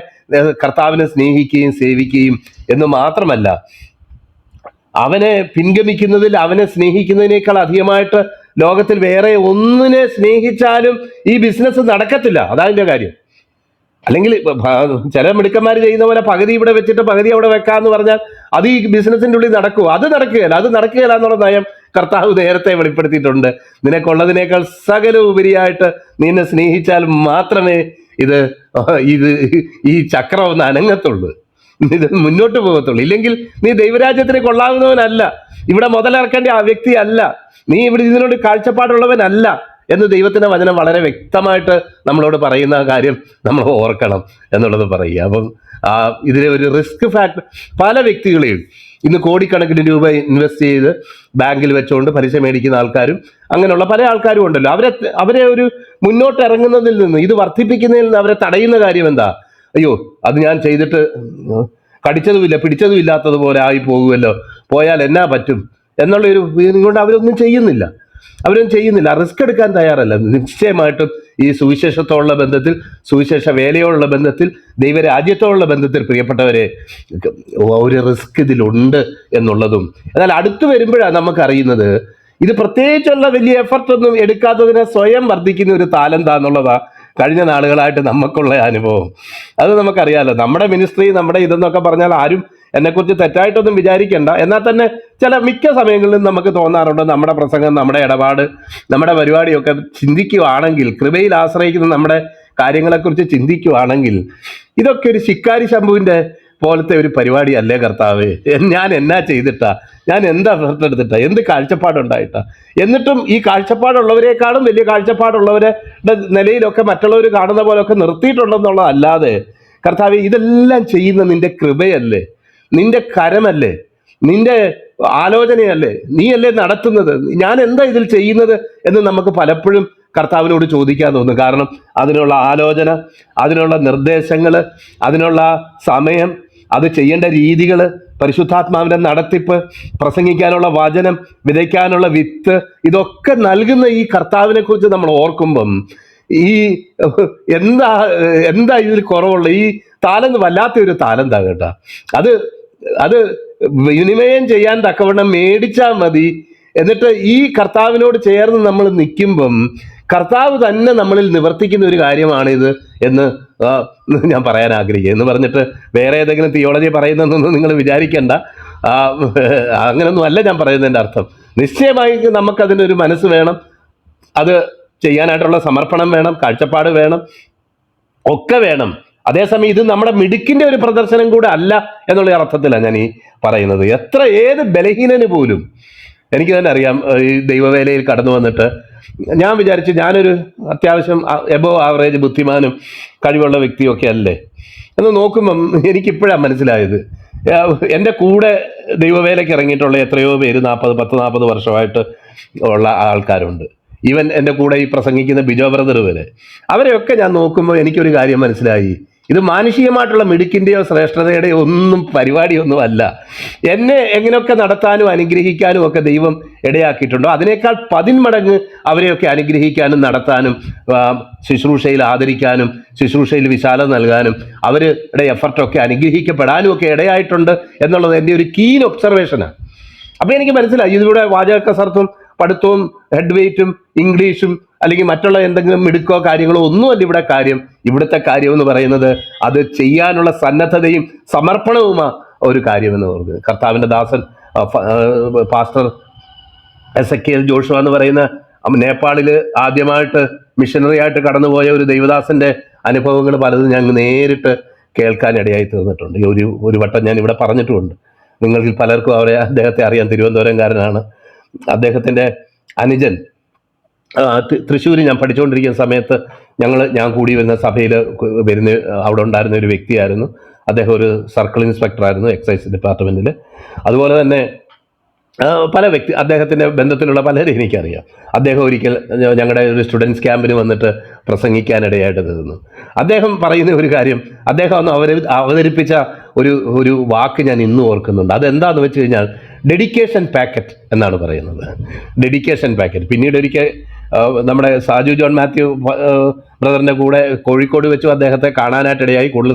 കർത്താവിനെ സ്നേഹിക്കുകയും സേവിക്കുകയും എന്ന് മാത്രമല്ല, അവനെ പിൻഗമിക്കുന്നതിൽ അവനെ സ്നേഹിക്കുന്നതിനേക്കാൾ അധികമായിട്ട് ലോകത്തിൽ വേറെ ഒന്നിനെ സ്നേഹിച്ചാലും ഈ ബിസിനസ് നടക്കത്തില്ല. അതാതിൻ്റെ കാര്യം. അല്ലെങ്കിൽ ചില മിടുക്കന്മാർ ചെയ്യുന്ന പോലെ പകുതി ഇവിടെ വെച്ചിട്ട് പകുതി അവിടെ വെക്കാന്ന് പറഞ്ഞാൽ അത് ഈ ബിസിനസിൻ്റെ ഉള്ളിൽ നടക്കുമോ? അത് നടക്കുകയില്ല എന്നുള്ള നയം കർത്താവ് നേരത്തെ വെളിപ്പെടുത്തിയിട്ടുണ്ട്. നിനക്കുള്ളതിനേക്കാൾ സകല ഉപരിയായിട്ട് നിന്നെ സ്നേഹിച്ചാൽ മാത്രമേ ഈ ചക്രം ഒന്ന് അനങ്ങത്തുള്ളൂ, ഇത് മുന്നോട്ട് പോകത്തുള്ളൂ. ഇല്ലെങ്കിൽ നീ ദൈവരാജ്യത്തിന് കൊള്ളാവുന്നവനല്ല, ഇവിടെ മുതലിറക്കേണ്ട ആ വ്യക്തി അല്ല, നീ ഇവിടെ ഇതിനോട് കാഴ്ചപ്പാടുള്ളവനല്ല എന്ന് ദൈവത്തിൻ്റെ വചനം വളരെ വ്യക്തമായിട്ട് നമ്മളോട് പറയുന്ന കാര്യം നമ്മൾ ഓർക്കണം എന്നുള്ളത് പറയുക. അപ്പം ഇതിലെ ഒരു റിസ്ക് ഫാക്ടർ പല വ്യക്തികളെയും ഇന്ന് കോടിക്കണക്കിന് രൂപ ഇൻവെസ്റ്റ് ചെയ്ത് ബാങ്കിൽ വെച്ചുകൊണ്ട് പലിശ മേടിക്കുന്ന ആൾക്കാരും അങ്ങനെയുള്ള പല ആൾക്കാരും ഉണ്ടല്ലോ. അവരെ ഒരു മുന്നോട്ട് ഇറങ്ങുന്നതിൽ നിന്ന്, ഇത് വർദ്ധിപ്പിക്കുന്നതിൽ നിന്ന് അവരെ തടയുന്ന കാര്യം എന്താ? അയ്യോ, അത് ഞാൻ ചെയ്തിട്ട് കടിച്ചതുമില്ല പിടിച്ചതും ഇല്ലാത്തതുപോലെ ആയി പോകുമല്ലോ, പോയാൽ എന്നാ പറ്റും എന്നുള്ളൊരു ഫീലിംഗ് കൊണ്ട് അവരൊന്നും ചെയ്യുന്നില്ല. റിസ്ക് എടുക്കാൻ തയ്യാറല്ല. നിശ്ചയമായിട്ടും ഈ സുവിശേഷത്തോടുള്ള ബന്ധത്തിൽ, സുവിശേഷ വേലയോടുള്ള ബന്ധത്തിൽ, ദൈവരാജ്യത്തോടുള്ള ബന്ധത്തിൽ പ്രിയപ്പെട്ടവരെ, ഒരു റിസ്ക് ഇതിലുണ്ട് എന്നുള്ളതും. എന്നാൽ അടുത്ത് വരുമ്പോഴാണ് നമുക്കറിയുന്നത് ഇത് പ്രത്യേകിച്ചുള്ള വലിയ എഫർട്ടൊന്നും എടുക്കാത്തതിനെ സ്വയം വർദ്ധിക്കുന്ന ഒരു താലന്താന്നുള്ളതാ കഴിഞ്ഞ നാളുകളായിട്ട് നമുക്കുള്ള അനുഭവം. അത് നമുക്കറിയാലോ. നമ്മുടെ മിനിസ്ട്രി, നമ്മുടെ ഇതെന്നൊക്കെ പറഞ്ഞാൽ ആരും എന്നെക്കുറിച്ച് തെറ്റായിട്ടൊന്നും വിചാരിക്കേണ്ട. എന്നാൽ തന്നെ മിക്ക സമയങ്ങളിലും നമുക്ക് തോന്നാറുണ്ട്, നമ്മുടെ പ്രസംഗം, നമ്മുടെ ഇടപാട്, നമ്മുടെ പരിപാടിയൊക്കെ ചിന്തിക്കുകയാണെങ്കിൽ, കൃപയിൽ ആശ്രയിക്കുന്ന നമ്മുടെ കാര്യങ്ങളെക്കുറിച്ച് ചിന്തിക്കുകയാണെങ്കിൽ, ഇതൊക്കെ ഒരു ശിക്കാരി ശംഭുവിൻ്റെ പോലത്തെ ഒരു പരിപാടി അല്ലേ കർത്താവേ? ഞാൻ എന്നാ ചെയ്തിട്ടാ, ഞാൻ എന്താ എഫർട്ട് എടുത്തിട്ടാ, എന്ത് കാഴ്ചപ്പാടുണ്ടായിട്ടാ? എന്നിട്ടും ഈ കാഴ്ചപ്പാടുള്ളവരെക്കാളും വലിയ കാഴ്ചപ്പാടുള്ളവരുടെ നിലയിലൊക്കെ മറ്റുള്ളവർ കാണുന്ന പോലെയൊക്കെ നിർത്തിയിട്ടുണ്ടെന്നുള്ളതല്ലാതെ, കർത്താവേ, ഇതെല്ലാം ചെയ്യുന്ന നിന്റെ കൃപയല്ലേ, നിന്റെ കരമല്ലേ, നിന്റെ ആലോചനയല്ലേ, നീയല്ലേ നടത്തുന്നത്? ഞാൻ എന്താ ഇതിൽ ചെയ്യുന്നത് എന്ന് നമുക്ക് പലപ്പോഴും കർത്താവിനോട് ചോദിക്കാൻ തോന്നും. കാരണം അതിനുള്ള ആലോചന, അതിനുള്ള നിർദ്ദേശങ്ങൾ, അതിനുള്ള സമയം, അത് ചെയ്യേണ്ട രീതികൾ, പരിശുദ്ധാത്മാവിൻ്റെ നടത്തിപ്പ്, പ്രസംഗിക്കാനുള്ള വചനം, വിതയ്ക്കാനുള്ള വിത്ത്, ഇതൊക്കെ നൽകുന്ന ഈ കർത്താവിനെ കുറിച്ച് നമ്മൾ ഓർക്കുമ്പം ഈ എന്താ ഇതിൽ കുറവുള്ള ഈ താലന്ത് വല്ലാത്തൊരു താലന്താ കേട്ടാ. അത് വിനിമയം ചെയ്യാൻ തക്കവണ്ണം മേടിച്ചാൽ മതി. എന്നിട്ട് ഈ കർത്താവിനോട് ചേർന്ന് നമ്മൾ നിൽക്കുമ്പം കർത്താവ് തന്നെ നമ്മളിൽ നിവർത്തിക്കുന്ന ഒരു കാര്യമാണിത് എന്ന് ഞാൻ പറയാൻ ആഗ്രഹിക്കുക. എന്ന് പറഞ്ഞിട്ട് വേറെ ഏതെങ്കിലും തിയോളജി പറയുന്നതെന്നൊന്നും നിങ്ങൾ വിചാരിക്കേണ്ട. അങ്ങനൊന്നും അല്ല ഞാൻ പറയുന്നതിൻ്റെ അർത്ഥം. നിശ്ചയമായി നമുക്കതിനൊരു മനസ്സ് വേണം, അത് ചെയ്യാനായിട്ടുള്ള സമർപ്പണം വേണം, കാഴ്ചപ്പാട് വേണം, ഒക്കെ വേണം. അതേസമയം ഇത് നമ്മുടെ മിടുക്കിൻ്റെ ഒരു പ്രദർശനം കൂടെ അല്ല എന്നുള്ള അർത്ഥത്തിലാണ് ഞാൻ ഈ പറയുന്നത്. ഏത് ബലഹീനന് പോലും, എനിക്ക് തന്നെ അറിയാം, ഈ ദൈവവേലയിൽ കടന്നു വന്നിട്ട് ഞാൻ വിചാരിച്ചു ഞാനൊരു അത്യാവശ്യം എബോവ് ആവറേജ് ബുദ്ധിമാനും കഴിവുള്ള വ്യക്തിയൊക്കെ അല്ലേ എന്ന് നോക്കുമ്പം എനിക്കിപ്പോഴാണ് മനസ്സിലായത്, എൻ്റെ കൂടെ ദൈവവേലയ്ക്ക് ഇറങ്ങിയിട്ടുള്ള എത്രയോ പേര് 40 വർഷമായിട്ട് ഉള്ള ആൾക്കാരുണ്ട്. ഈവൻ എൻ്റെ കൂടെ ഈ പ്രസംഗിക്കുന്ന ബിജോ ബ്രദർ വരെ, അവരെയൊക്കെ ഞാൻ നോക്കുമ്പോൾ എനിക്കൊരു കാര്യം മനസ്സിലായി. ഇത് മാനുഷികമായിട്ടുള്ള മിടുക്കിൻ്റെയോ ശ്രേഷ്ഠതയുടെയോ ഒന്നും പരിപാടിയൊന്നും അല്ല. എന്നെ എങ്ങനെയൊക്കെ നടത്താനും അനുഗ്രഹിക്കാനും ഒക്കെ ദൈവം ഇടയാക്കിയിട്ടുണ്ടോ അതിനേക്കാൾ 10 മടങ്ങ് അവരെയൊക്കെ അനുഗ്രഹിക്കാനും നടത്താനും ശുശ്രൂഷയിൽ ആദരിക്കാനും ശുശ്രൂഷയിൽ വിശാലത നൽകാനും അവരുടെ എഫർട്ടൊക്കെ അനുഗ്രഹിക്കപ്പെടാനും ഒക്കെ ഇടയായിട്ടുണ്ട് എന്നുള്ളത് എൻ്റെ ഒരു കീൻ ഒബ്സർവേഷനാണ്. അപ്പോൾ എനിക്ക് മനസ്സിലായി ഇതിലൂടെ വാചക കസർത്തും പഠിത്തവും ഹെഡ് വെയ്റ്റും ഇംഗ്ലീഷും അല്ലെങ്കിൽ മറ്റുള്ള എന്തെങ്കിലും മിടുക്കോ കാര്യങ്ങളോ ഒന്നുമല്ല ഇവിടെ കാര്യം. ഇവിടുത്തെ കാര്യം എന്ന് പറയുന്നത് അത് ചെയ്യാനുള്ള സന്നദ്ധതയും സമർപ്പണവുമാ ഒരു കാര്യമെന്ന് പറയുന്നത്. കർത്താവിൻ്റെ ദാസൻ പാസ്റ്റർ എസെക്കിയേൽ ജോഷുവ എന്ന് പറയുന്ന നേപ്പാളിൽ ആദ്യമായിട്ട് മിഷനറി ആയിട്ട് കടന്നുപോയ ഒരു ദൈവദാസന്റെ അനുഭവങ്ങൾ പലതും ഞങ്ങൾ നേരിട്ട് കേൾക്കാൻ ഇടയായി തീർന്നിട്ടുണ്ട്. ഒരു വട്ടം ഞാൻ ഇവിടെ പറഞ്ഞിട്ടുമുണ്ട്. നിങ്ങളിൽ പലർക്കും അദ്ദേഹത്തെ അറിയാം. തിരുവനന്തപുരംകാരനാണ്. അദ്ദേഹത്തിൻ്റെ അനുജൻ തൃശ്ശൂർ ഞാൻ പഠിച്ചുകൊണ്ടിരിക്കുന്ന സമയത്ത് ഞാൻ കൂടി വരുന്ന സഭയിൽ അവിടെ ഉണ്ടായിരുന്ന ഒരു വ്യക്തിയായിരുന്നു. അദ്ദേഹം ഒരു സർക്കിൾ ഇൻസ്പെക്ടറായിരുന്നു എക്സൈസ് ഡിപ്പാർട്ട്മെൻറ്റിൽ. അതുപോലെ തന്നെ പല അദ്ദേഹത്തിൻ്റെ ബന്ധത്തിലുള്ള പലരും എനിക്കറിയാം. അദ്ദേഹം ഒരിക്കൽ ഞങ്ങളുടെ ഒരു സ്റ്റുഡൻസ് ക്യാമ്പിന് വന്നിട്ട് പ്രസംഗിക്കാനിടയായിട്ട് തീർന്നു. അദ്ദേഹം പറയുന്ന ഒരു കാര്യം, അദ്ദേഹം അന്ന് അവതരിപ്പിച്ച ഒരു വാക്ക് ഞാൻ ഇന്നും ഓർക്കുന്നുണ്ട്. അതെന്താണെന്ന് വെച്ച് കഴിഞ്ഞാൽ ഡെഡിക്കേഷൻ പാക്കറ്റ് എന്നാണ് പറയുന്നത്. Dedication packet. പിന്നീട് ഒരിക്കൽ നമ്മുടെ സാജു ജോൺ മാത്യു ബ്രദറിൻ്റെ കൂടെ കോഴിക്കോട് വെച്ചു അദ്ദേഹത്തെ കാണാനായിട്ടിടയായി. കൂടുതൽ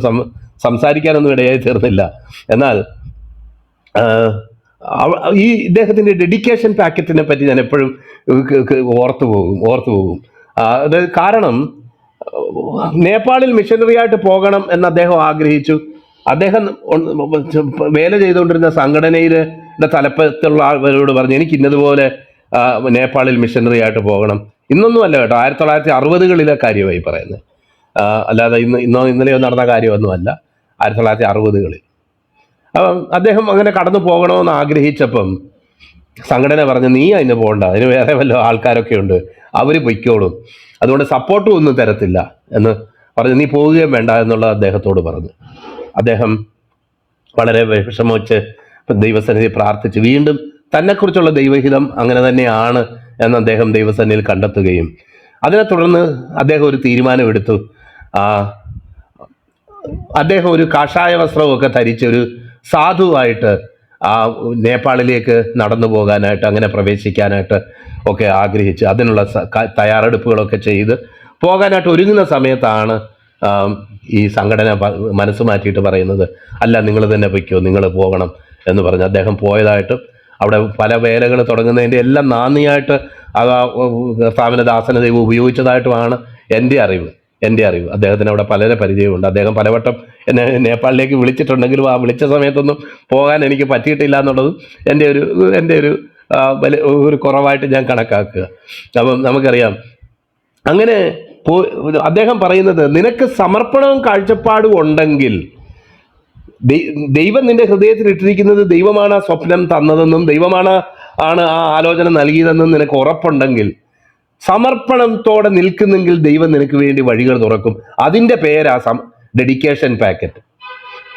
സംസാരിക്കാനൊന്നും ഇടയായി തീർന്നില്ല. എന്നാൽ ഈ ഇദ്ദേഹത്തിൻ്റെ ഡെഡിക്കേഷൻ പാക്കറ്റിനെ പറ്റി ഞാൻ എപ്പോഴും ഓർത്തു പോകും. അത് കാരണം നേപ്പാളിൽ മിഷനറി ആയിട്ട് പോകണം എന്ന് അദ്ദേഹം ആഗ്രഹിച്ചു. അദ്ദേഹം വേല ചെയ്തുകൊണ്ടിരുന്ന സംഘടനയുടെ തലപ്പത്തുള്ള ആൾക്കാരോട് പറഞ്ഞു, എനിക്ക് ഇന്നതുപോലെ നേപ്പാളിൽ മിഷനറി ആയിട്ട് പോകണം. ഇന്നൊന്നുമല്ല കേട്ടോ, 1960കളിലെ കാര്യമായി പറയുന്നത്, അല്ലാതെ ഇന്നലെയോ നടന്ന കാര്യമൊന്നുമല്ല. 1960കളിൽ അദ്ദേഹം അങ്ങനെ കടന്നു പോകണമെന്ന് ആഗ്രഹിച്ചപ്പം സംഘടന പറഞ്ഞു, നീ അതിന് പോകണ്ട, അതിന് വേറെ വല്ല ആൾക്കാരൊക്കെ ഉണ്ട്, അവർ പൊയ്ക്കോളും, അതുകൊണ്ട് സപ്പോർട്ടും ഒന്നും തരത്തില്ല എന്ന് പറഞ്ഞ് നീ പോവുകയും വേണ്ട എന്നുള്ളത് അദ്ദേഹത്തോട് പറഞ്ഞു. അദ്ദേഹം വളരെ വിഷമിച്ച് ദൈവസന്നിധി പ്രാർത്ഥിച്ച് വീണ്ടും തന്നെക്കുറിച്ചുള്ള ദൈവഹിതം അങ്ങനെ തന്നെയാണ് എന്ന് അദ്ദേഹം ദൈവസന്നിധിയിൽ കണ്ടെത്തുകയും അതിനെ തുടർന്ന് അദ്ദേഹം ഒരു തീരുമാനമെടുത്തു. ആ അദ്ദേഹം ഒരു കാഷായ വസ്ത്രമൊക്കെ ധരിച്ച് ഒരു സാധുവായിട്ട് ആ നേപ്പാളിലേക്ക് നടന്നു പോകാനായിട്ട്, അങ്ങനെ പ്രവേശിക്കാനായിട്ട് ഒക്കെ ആഗ്രഹിച്ച് അതിനുള്ള തയ്യാറെടുപ്പുകളൊക്കെ ചെയ്ത് പോകാനായിട്ട് ഒരുങ്ങുന്ന സമയത്താണ് ഈ സംഘടന മനസ്സ് മാറ്റിയിട്ട് പറയുന്നത്, അല്ല നിങ്ങൾ തന്നെ പൊയ്ക്കോ, നിങ്ങൾ പോകണം എന്ന് പറഞ്ഞ് അദ്ദേഹം പോയതായിട്ടും അവിടെ പല വേലകൾ തുടങ്ങുന്നതിൻ്റെ എല്ലാം നാന്ദിയായിട്ട് കർത്താവിൻ്റെ ദാസനെ ദൈവം ഉപയോഗിച്ചതായിട്ടുമാണ് എൻ്റെ അറിവ്. അദ്ദേഹത്തിന് അവിടെ പലരെ പരിചയമുണ്ട്. അദ്ദേഹം പലവട്ടം എന്നെ നേപ്പാളിലേക്ക് വിളിച്ചിട്ടുണ്ടെങ്കിലും ആ വിളിച്ച സമയത്തൊന്നും പോകാൻ എനിക്ക് പറ്റിയിട്ടില്ല എന്നുള്ളതും എൻ്റെ ഒരു കുറവായിട്ട് ഞാൻ കണക്കാക്കുക. അപ്പം നമുക്കറിയാം, അങ്ങനെ അദ്ദേഹം പറയുന്നത്, നിനക്ക് സമർപ്പണവും കാഴ്ചപ്പാടും ഉണ്ടെങ്കിൽ ദൈവം നിന്റെ ഹൃദയത്തിൽ ഇട്ടിരിക്കുന്നത്, ദൈവമാണ് ആ സ്വപ്നം തന്നതെന്നും ദൈവമാണ് ആ ആലോചന നൽകിയതെന്നും നിനക്ക് ഉറപ്പുണ്ടെങ്കിൽ, സമർപ്പണത്തോടെ നിൽക്കുന്നെങ്കിൽ ദൈവം നിനക്ക് വേണ്ടി വഴികൾ തുറക്കും. അതിൻ്റെ പേരാ ഡെഡിക്കേഷൻ പാക്കറ്റ്.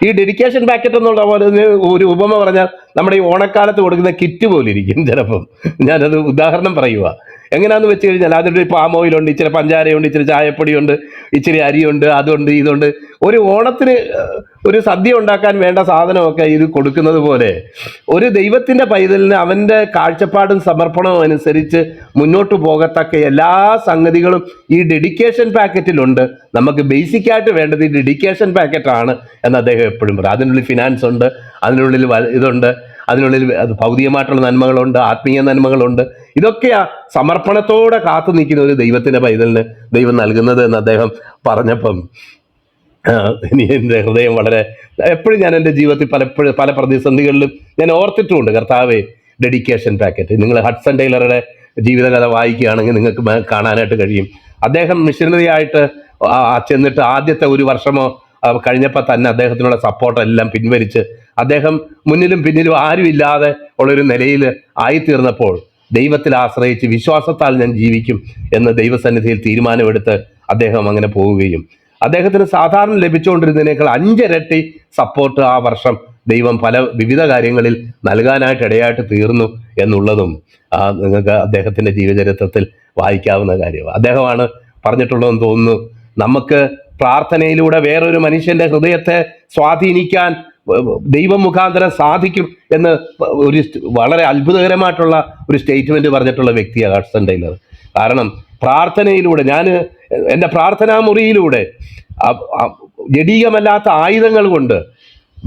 ഈ ഡെഡിക്കേഷൻ പാക്കറ്റ് എന്നുള്ള പോലെ ഒരു ഉപമ പറഞ്ഞാൽ നമ്മുടെ ഈ ഓണക്കാലത്ത് കൊടുക്കുന്ന കിറ്റ് പോലെ ഇരിക്കും ചിലപ്പം. ഞാനത് ഉദാഹരണം പറയുക. എങ്ങനെയാന്ന് വെച്ച് കഴിഞ്ഞാൽ അതിൻ്റെ പാം ഓയിലുണ്ട്, ഇച്ചിരി പഞ്ചാരയുണ്ട്, ഇച്ചിരി ചായപ്പൊടിയുണ്ട്, ഇച്ചിരി അരിയുണ്ട്, അതുണ്ട് ഇതുണ്ട്. ഒരു ഓണത്തിന് ഒരു സദ്യ ഉണ്ടാക്കാൻ വേണ്ട സാധനമൊക്കെ ഇത് കൊടുക്കുന്നത് പോലെ ഒരു ദൈവത്തിൻ്റെ പൈതലിന് അവൻ്റെ കാഴ്ചപ്പാടും സമർപ്പണവും അനുസരിച്ച് മുന്നോട്ട് പോകത്തക്ക എല്ലാ സംഗതികളും ഈ ഡെഡിക്കേഷൻ പാക്കറ്റിലുണ്ട്. നമുക്ക് ബേസിക്കായിട്ട് വേണ്ടത് ഈ ഡെഡിക്കേഷൻ പാക്കറ്റാണ് എന്ന് അദ്ദേഹം എപ്പോഴും പറയും. അതിനുള്ളിൽ ഫിനാൻസ് ഉണ്ട്, അതിനുള്ളിൽ ഇതുണ്ട്, അതിനുള്ളിൽ ഭൗതികമായിട്ടുള്ള നന്മകളുണ്ട്, ആത്മീയ നന്മകളുണ്ട്. ഇതൊക്കെയാ സമർപ്പണത്തോടെ കാത്തു നിൽക്കുന്ന ഒരു ദൈവത്തിൻ്റെ പൈതലിന് ദൈവം നൽകുന്നത് എന്ന് അദ്ദേഹം പറഞ്ഞപ്പം ഇനി എൻ്റെ ഹൃദയം എപ്പോഴും ഞാൻ എൻ്റെ ജീവിതത്തിൽ പല പ്രതിസന്ധികളിലും ഞാൻ ഓർത്തിട്ടുമുണ്ട്, കർത്താവേ ഡെഡിക്കേഷൻ പാക്കറ്റ്. നിങ്ങൾ ഹഡ്സൺ ടൈലറുടെ ജീവിതകഥ വായിക്കുകയാണെങ്കിൽ നിങ്ങൾക്ക് കാണാനായിട്ട് കഴിയും. അദ്ദേഹം മിഷനറി ആയിട്ട് ചെന്നിട്ട് ആദ്യത്തെ ഒരു വർഷമോ കഴിഞ്ഞപ്പോൾ തന്നെ അദ്ദേഹത്തിനുള്ള സപ്പോർട്ടെല്ലാം പിൻവലിച്ച് അദ്ദേഹം മുന്നിലും പിന്നിലും ആരുമില്ലാതെ ഉള്ളൊരു നിലയിൽ ആയിത്തീർന്നപ്പോൾ ദൈവത്തിൽ ആശ്രയിച്ച് വിശ്വാസത്താൽ ഞാൻ ജീവിക്കും എന്ന് ദൈവസന്നിധിയിൽ തീരുമാനമെടുത്ത് അദ്ദേഹം അങ്ങനെ പോവുകയും അദ്ദേഹത്തിന് സാധാരണ ലഭിച്ചുകൊണ്ടിരുന്നതിനേക്കാൾ 5 ഇരട്ടി സപ്പോർട്ട് ആ വർഷം ദൈവം വിവിധ കാര്യങ്ങളിൽ നൽകാനായിട്ട് ഇടയായിട്ട് തീർന്നു എന്നുള്ളതും നിങ്ങൾക്ക് അദ്ദേഹത്തിൻ്റെ ജീവചരിത്രത്തിൽ വായിക്കാവുന്ന കാര്യമാണ്. അദ്ദേഹമാണ് പറഞ്ഞിട്ടുള്ളതെന്ന് തോന്നുന്നു, നമുക്ക് പ്രാർത്ഥനയിലൂടെ വേറൊരു മനുഷ്യൻ്റെ ഹൃദയത്തെ സ്വാധീനിക്കാൻ ദൈവം മുഖാന്തരം സാധിക്കും എന്ന് ഒരു വളരെ അത്ഭുതകരമായിട്ടുള്ള ഒരു സ്റ്റേറ്റ്മെൻറ്റ് പറഞ്ഞിട്ടുള്ള വ്യക്തിയാണ് ഹഡ്സൺ ടൈലർ. കാരണം പ്രാർത്ഥനയിലൂടെ എൻ്റെ പ്രാർത്ഥനാ മുറിയിലൂടെ ജഡീകമല്ലാത്ത ആയുധങ്ങൾ കൊണ്ട്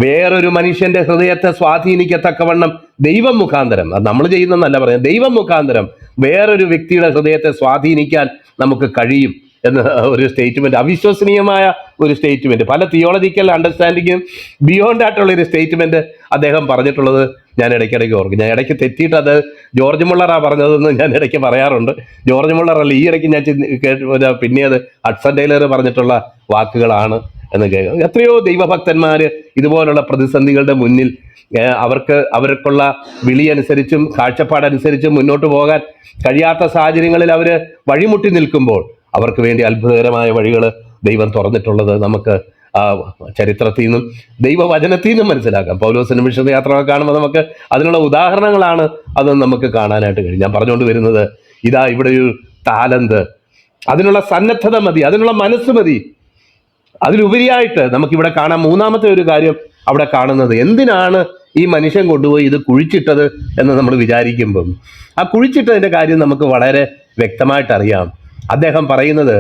വേറൊരു മനുഷ്യൻ്റെ ഹൃദയത്തെ സ്വാധീനിക്കത്തക്കവണ്ണം ദൈവം മുഖാന്തരം, അത് നമ്മൾ ചെയ്യുന്നതെന്നല്ല പറയാം, ദൈവം മുഖാന്തരം വേറൊരു വ്യക്തിയുടെ ഹൃദയത്തെ സ്വാധീനിക്കാൻ നമുക്ക് കഴിയും എന്ന ഒരു സ്റ്റേറ്റ്മെൻറ്റ്, അവിശ്വസനീയമായ ഒരു സ്റ്റേറ്റ്മെൻറ്റ്, പല തിയോളജിക്കൽ അണ്ടർസ്റ്റാൻഡിങ്ങും ബിയോണ്ട് ആയിട്ടുള്ള ഒരു സ്റ്റേറ്റ്മെൻറ്റ് അദ്ദേഹം പറഞ്ഞിട്ടുള്ളത് ഞാൻ ഇടയ്ക്കിടയ്ക്ക് ഓർക്കും. ഞാൻ ഇടയ്ക്ക് തെറ്റിയിട്ട് അത് ജോർജ് മുള്ളറാ പറഞ്ഞതെന്ന് ഞാൻ ഇടയ്ക്ക് പറയാറുണ്ട്. ജോർജ് മുള്ളറല്ല, ഈ ഇടയ്ക്ക് ഞാൻ പിന്നെ അത് ഹഡ്സൺ ടൈലർ പറഞ്ഞിട്ടുള്ള വാക്കുകളാണ് എന്ന് കേൾക്കും. എത്രയോ ദൈവഭക്തന്മാർ ഇതുപോലുള്ള പ്രതിസന്ധികളുടെ മുന്നിൽ അവർക്കുള്ള വിളി അനുസരിച്ചും കാഴ്ചപ്പാടനുസരിച്ചും മുന്നോട്ട് പോകാൻ കഴിയാത്ത സാഹചര്യങ്ങളിൽ അവർ വഴിമുട്ടി നിൽക്കുമ്പോൾ അവർക്ക് വേണ്ടി അത്ഭുതകരമായ വഴികൾ ദൈവം തുറന്നിട്ടുള്ളത് നമുക്ക് ചരിത്രത്തിൽ നിന്നും ദൈവവചനത്തിൽ നിന്നും മനസ്സിലാക്കാം. പൗലോസിന്റെ മിഷണറി യാത്രകൾ കാണുമ്പോൾ നമുക്ക് അതിനുള്ള ഉദാഹരണങ്ങളാണ് അത് നമുക്ക് കാണാനായിട്ട് കഴിയും. ഞാൻ പറഞ്ഞുകൊണ്ട് വരുന്നത് ഇതാ, ഇവിടെ ഒരു താലന്ത്, അതിനുള്ള സന്നദ്ധത മതി, അതിനുള്ള മനസ്സ് മതി. അതിലുപരിയായിട്ട് നമുക്കിവിടെ കാണാം മൂന്നാമത്തെ ഒരു കാര്യം അവിടെ കാണുന്നത്, എന്തിനാണ് ഈ മനുഷ്യൻ കൊണ്ടുപോയി ഇത് കുഴിച്ചിട്ടത് എന്ന് നമ്മൾ വിചാരിക്കുമ്പം ആ കുഴിച്ചിട്ടതിൻ്റെ കാര്യം നമുക്ക് വളരെ വ്യക്തമായിട്ടറിയാം. അദ്ദേഹം പറയുന്നത്,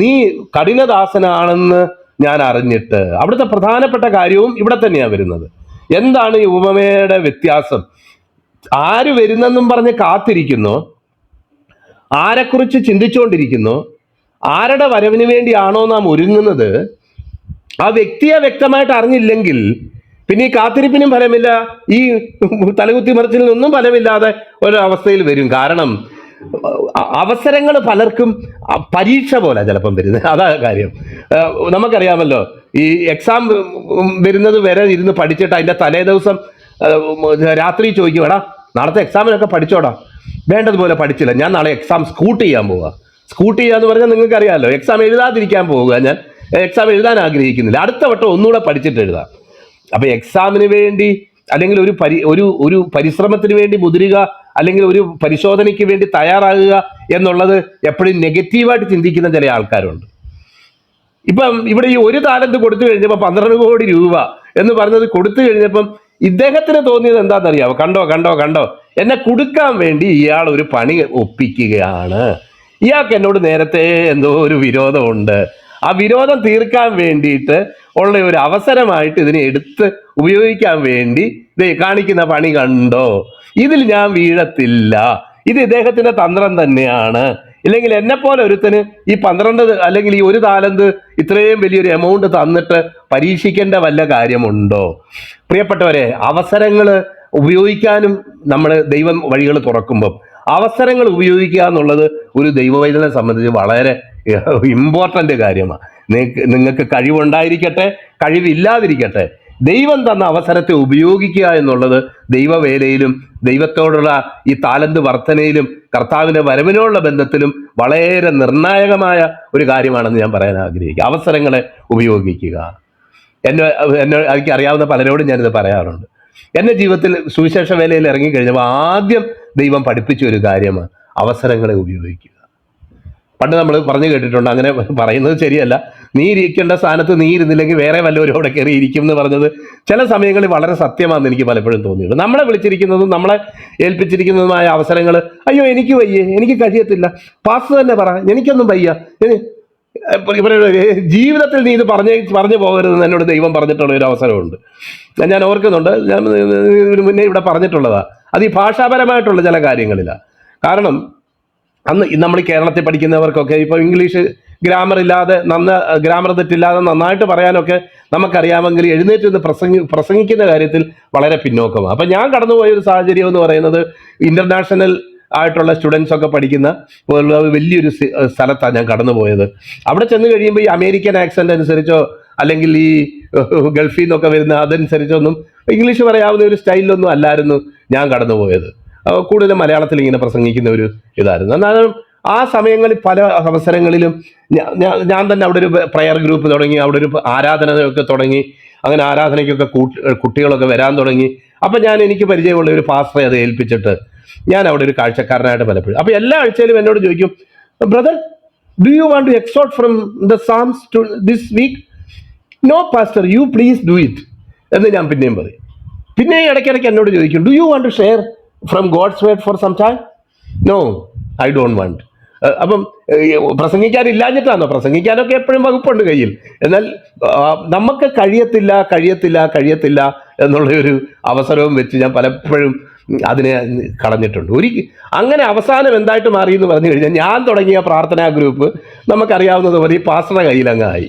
നീ കഠിനദാസനാണെന്ന് ഞാൻ അറിഞ്ഞിട്ട്, അവിടുത്തെ പ്രധാനപ്പെട്ട കാര്യവും ഇവിടെ തന്നെയാണ് വരുന്നത്. എന്താണ് ഈ ഉപമയുടെ വ്യത്യാസം? ആര് വരുന്നെന്നും പറഞ്ഞ് കാത്തിരിക്കുന്നു, ആരെക്കുറിച്ച് ചിന്തിച്ചുകൊണ്ടിരിക്കുന്നു, ആരുടെ വരവിന് വേണ്ടിയാണോ നാം ഒരുങ്ങുന്നത്, ആ വ്യക്തിയെ വ്യക്തമായിട്ട് അറിഞ്ഞില്ലെങ്കിൽ പിന്നെ ഈ കാത്തിരിപ്പിനും ഫലമില്ല, ഈ തലകുത്തി മറിച്ചിലൊന്നും ഫലമില്ലാതെ ഒരവസ്ഥയിൽ വരും. കാരണം അവസരങ്ങൾ പലർക്കും പരീക്ഷ പോലെ ചിലപ്പം വരുന്നത്, അതാ കാര്യം. നമുക്കറിയാമല്ലോ, ഈ എക്സാം വരുന്നത് വരെ ഇരുന്ന് പഠിച്ചിട്ട് അതിൻ്റെ തലേ ദിവസം രാത്രി ചോദിക്കും, എടാ നാളത്തെ എക്സാമിനൊക്കെ പഠിച്ചോടാ. വേണ്ടതുപോലെ പഠിച്ചില്ല, ഞാൻ നാളെ എക്സാം സ്കൂട്ട് ചെയ്യാൻ പോവുക. സ്കൂട്ട് ചെയ്യുക എന്ന് പറഞ്ഞാൽ നിങ്ങൾക്കറിയാമല്ലോ, എക്സാം എഴുതാതിരിക്കാൻ പോവുക. ഞാൻ എക്സാം എഴുതാൻ ആഗ്രഹിക്കുന്നില്ല, അടുത്ത വട്ടം ഒന്നുകൂടെ പഠിച്ചിട്ട് എഴുതാം. അപ്പം എക്സാമിന് വേണ്ടി അല്ലെങ്കിൽ ഒരു പരിശ്രമത്തിന് വേണ്ടി മുതിരുക, അല്ലെങ്കിൽ ഒരു പരിശോധനയ്ക്ക് വേണ്ടി തയ്യാറാകുക എന്നുള്ളത് എപ്പോഴും നെഗറ്റീവായിട്ട് ചിന്തിക്കുന്ന ചില ആൾക്കാരുണ്ട്. ഇപ്പം ഇവിടെ ഈ ഒരു താലന്ത് കൊടുത്തു കഴിഞ്ഞപ്പോൾ 12 കോടി രൂപ എന്ന് പറഞ്ഞത് കൊടുത്തു കഴിഞ്ഞപ്പം ഇദ്ദേഹത്തിന് തോന്നിയത് എന്താണെന്നറിയാമോ? കണ്ടോ കണ്ടോ കണ്ടോ, എന്നെ കൊടുക്കാൻ വേണ്ടി ഇയാൾ ഒരു പണി ഒപ്പിക്കുകയാണ്. ഇയാൾക്ക് എന്നോട് നേരത്തെ എന്തോ ഒരു വിരോധമുണ്ട്. ആ വിരോധം തീർക്കാൻ വേണ്ടിയിട്ട് ഉള്ള ഒരു അവസരമായിട്ട് ഇതിനെ എടുത്ത് ഉപയോഗിക്കാൻ വേണ്ടി കാണിക്കുന്ന പണി കണ്ടോ, ഇതിൽ ഞാൻ വീഴത്തില്ല, ഇത് ഇദ്ദേഹത്തിന്റെ തന്ത്രം തന്നെയാണ്. ഇല്ലെങ്കിൽ എന്നെ പോലെ ഒരുത്തന് ഈ 12 അല്ലെങ്കിൽ ഈ ഒരു താലന്ത് ഇത്രയും വലിയൊരു എമൗണ്ട് തന്നിട്ട് പരീക്ഷിക്കേണ്ട വല്ല കാര്യമുണ്ടോ? പ്രിയപ്പെട്ടവരെ, അവസരങ്ങൾ ഉപയോഗിക്കാനും നമ്മൾ ദൈവം വഴികൾ തുറക്കുമ്പം അവസരങ്ങൾ ഉപയോഗിക്കുക എന്നുള്ളത് ഒരു ദൈവവൈദ്യനെ സംബന്ധിച്ച് വളരെ ഇമ്പോർട്ടൻ്റ് കാര്യമാണ്. നിങ്ങൾക്ക് കഴിവുണ്ടായിരിക്കട്ടെ, കഴിവില്ലാതിരിക്കട്ടെ, ദൈവം തന്ന അവസരത്തെ ഉപയോഗിക്കുക എന്നുള്ളത് ദൈവവേലയിലും ദൈവത്തോടുള്ള ഈ താലന്ത് വർധനയിലും കർത്താവിൻ്റെ വരവിനോടുള്ള ബന്ധത്തിലും വളരെ നിർണായകമായ ഒരു കാര്യമാണെന്ന് ഞാൻ പറയാൻ ആഗ്രഹിക്കുക. അവസരങ്ങളെ ഉപയോഗിക്കുക. എനിക്ക് അറിയാവുന്ന പലരോടും ഞാനിത് പറയാറുണ്ട്. എൻ്റെ ജീവിതത്തിൽ സുവിശേഷ വേലയിൽ ഇറങ്ങിക്കഴിഞ്ഞപ്പോൾ ആദ്യം ദൈവം പഠിപ്പിച്ച ഒരു കാര്യമാണ് അവസരങ്ങളെ ഉപയോഗിക്കുക. പണ്ട് നമ്മൾ പറഞ്ഞു കേട്ടിട്ടുണ്ട്, അങ്ങനെ പറയുന്നത് ശരിയല്ല, നീ ഇരിക്കേണ്ട സ്ഥാനത്ത് നീ ഇരുന്നില്ലെങ്കിൽ വേറെ വല്ലവരും അവിടെ കയറി ഇരിക്കും എന്ന് പറഞ്ഞത് ചില സമയങ്ങളിൽ വളരെ സത്യമാണെന്ന് എനിക്ക് പലപ്പോഴും തോന്നിയിട്ടുണ്ട്. നമ്മളെ വിളിച്ചിരിക്കുന്നതും നമ്മളെ ഏൽപ്പിച്ചിരിക്കുന്നതുമായ അവസരങ്ങൾ, അയ്യോ എനിക്ക് വയ്യേ, എനിക്ക് കഴിയത്തില്ല, പാസ് തന്നെ പറ, എനിക്കൊന്നും വയ്യ, ജീവിതത്തിൽ നീ ഇത് പറഞ്ഞു പോകരുതെന്ന് എന്നോട് ദൈവം പറഞ്ഞിട്ടുള്ള ഒരു അവസരമുണ്ട്. ഞാൻ ഓർക്കുന്നുണ്ട്, ഞാൻ മുന്നേ ഇവിടെ പറഞ്ഞിട്ടുള്ളതാണ്. അത് ഈ ഭാഷാപരമായിട്ടുള്ള ചില കാര്യങ്ങളിലാണ്. കാരണം അന്ന് നമ്മൾ കേരളത്തിൽ പഠിക്കുന്നവർക്കൊക്കെ ഇപ്പോൾ ഇംഗ്ലീഷ് ഗ്രാമർ തെറ്റില്ലാതെ നന്നായിട്ട് പറയാനൊക്കെ നമുക്കറിയാമെങ്കിൽ എഴുന്നേറ്റ് നിന്ന് പ്രസംഗിക്കുന്ന കാര്യത്തിൽ വളരെ പിന്നോക്കമാണ്. അപ്പം ഞാൻ കടന്നുപോയ ഒരു സാഹചര്യം എന്ന് പറയുന്നത് ഇൻ്റർനാഷണൽ ആയിട്ടുള്ള സ്റ്റുഡൻസ് ഒക്കെ പഠിക്കുന്ന വലിയൊരു സ്ഥലത്താണ് ഞാൻ കടന്നുപോയത്. അവിടെ ചെന്ന് കഴിയുമ്പോൾ ഈ അമേരിക്കൻ ആക്സെൻ്റ് അനുസരിച്ചോ അല്ലെങ്കിൽ ഈ ഗൾഫിൽ നിന്നൊക്കെ വരുന്ന അതനുസരിച്ചൊന്നും ഇംഗ്ലീഷ് പറയാവുന്ന ഒരു സ്റ്റൈലിലൊന്നും അല്ലായിരുന്നു ഞാൻ കടന്നുപോയത്. കൂടുതലും മലയാളത്തിൽ ഇങ്ങനെ പ്രസംഗിക്കുന്ന ഒരു ഇതായിരുന്നു. എന്നാലും ആ സമയങ്ങളിൽ പല അവസരങ്ങളിലും ഞാൻ തന്നെ അവിടെ ഒരു പ്രയർ ഗ്രൂപ്പ് തുടങ്ങി, അവിടെ ഒരു ആരാധനയൊക്കെ തുടങ്ങി. അങ്ങനെ ആരാധനയ്ക്കൊക്കെ കുട്ടികളൊക്കെ വരാൻ തുടങ്ങി. അപ്പം എനിക്ക് പരിചയമുള്ള ഒരു പാസ്റ്ററെ അത് ഏൽപ്പിച്ചിട്ട് ഞാൻ അവിടെ ഒരു കാഴ്ചക്കാരനായിട്ട് പലപ്പോഴും. അപ്പോൾ എല്ലാ ആഴ്ചയിലും എന്നോട് ചോദിക്കും, brother, do you want to exhort from the psalms to this week? No pastor, you please do it എന്ന് ഞാൻ പിന്നെയും പറയും. പിന്നെ ഇടയ്ക്കിടയ്ക്ക് എന്നോട് ചോദിക്കും, do you want to share from God's word for some time? No, I don't want. അപ്പം പ്രസംഗിക്കാനില്ലാഞ്ഞിട്ടാണോ? പ്രസംഗിക്കാനൊക്കെ എപ്പോഴും വകുപ്പുണ്ട് കയ്യിൽ. എന്നാൽ നമുക്ക് കഴിയത്തില്ല എന്നുള്ള ഒരു അവസരവും വെച്ച് ഞാൻ പലപ്പോഴും അതിനെ കളഞ്ഞിട്ടുണ്ട്. അങ്ങനെ അവസാനം എന്തായിട്ട് മാറി എന്ന് പറഞ്ഞു കഴിഞ്ഞാൽ, ഞാൻ തുടങ്ങിയ പ്രാർത്ഥനാ ഗ്രൂപ്പ് നമുക്കറിയാവുന്നതുപോലെ ഈ പാസ്റ്ററുടെ കയ്യിലങ്ങായി.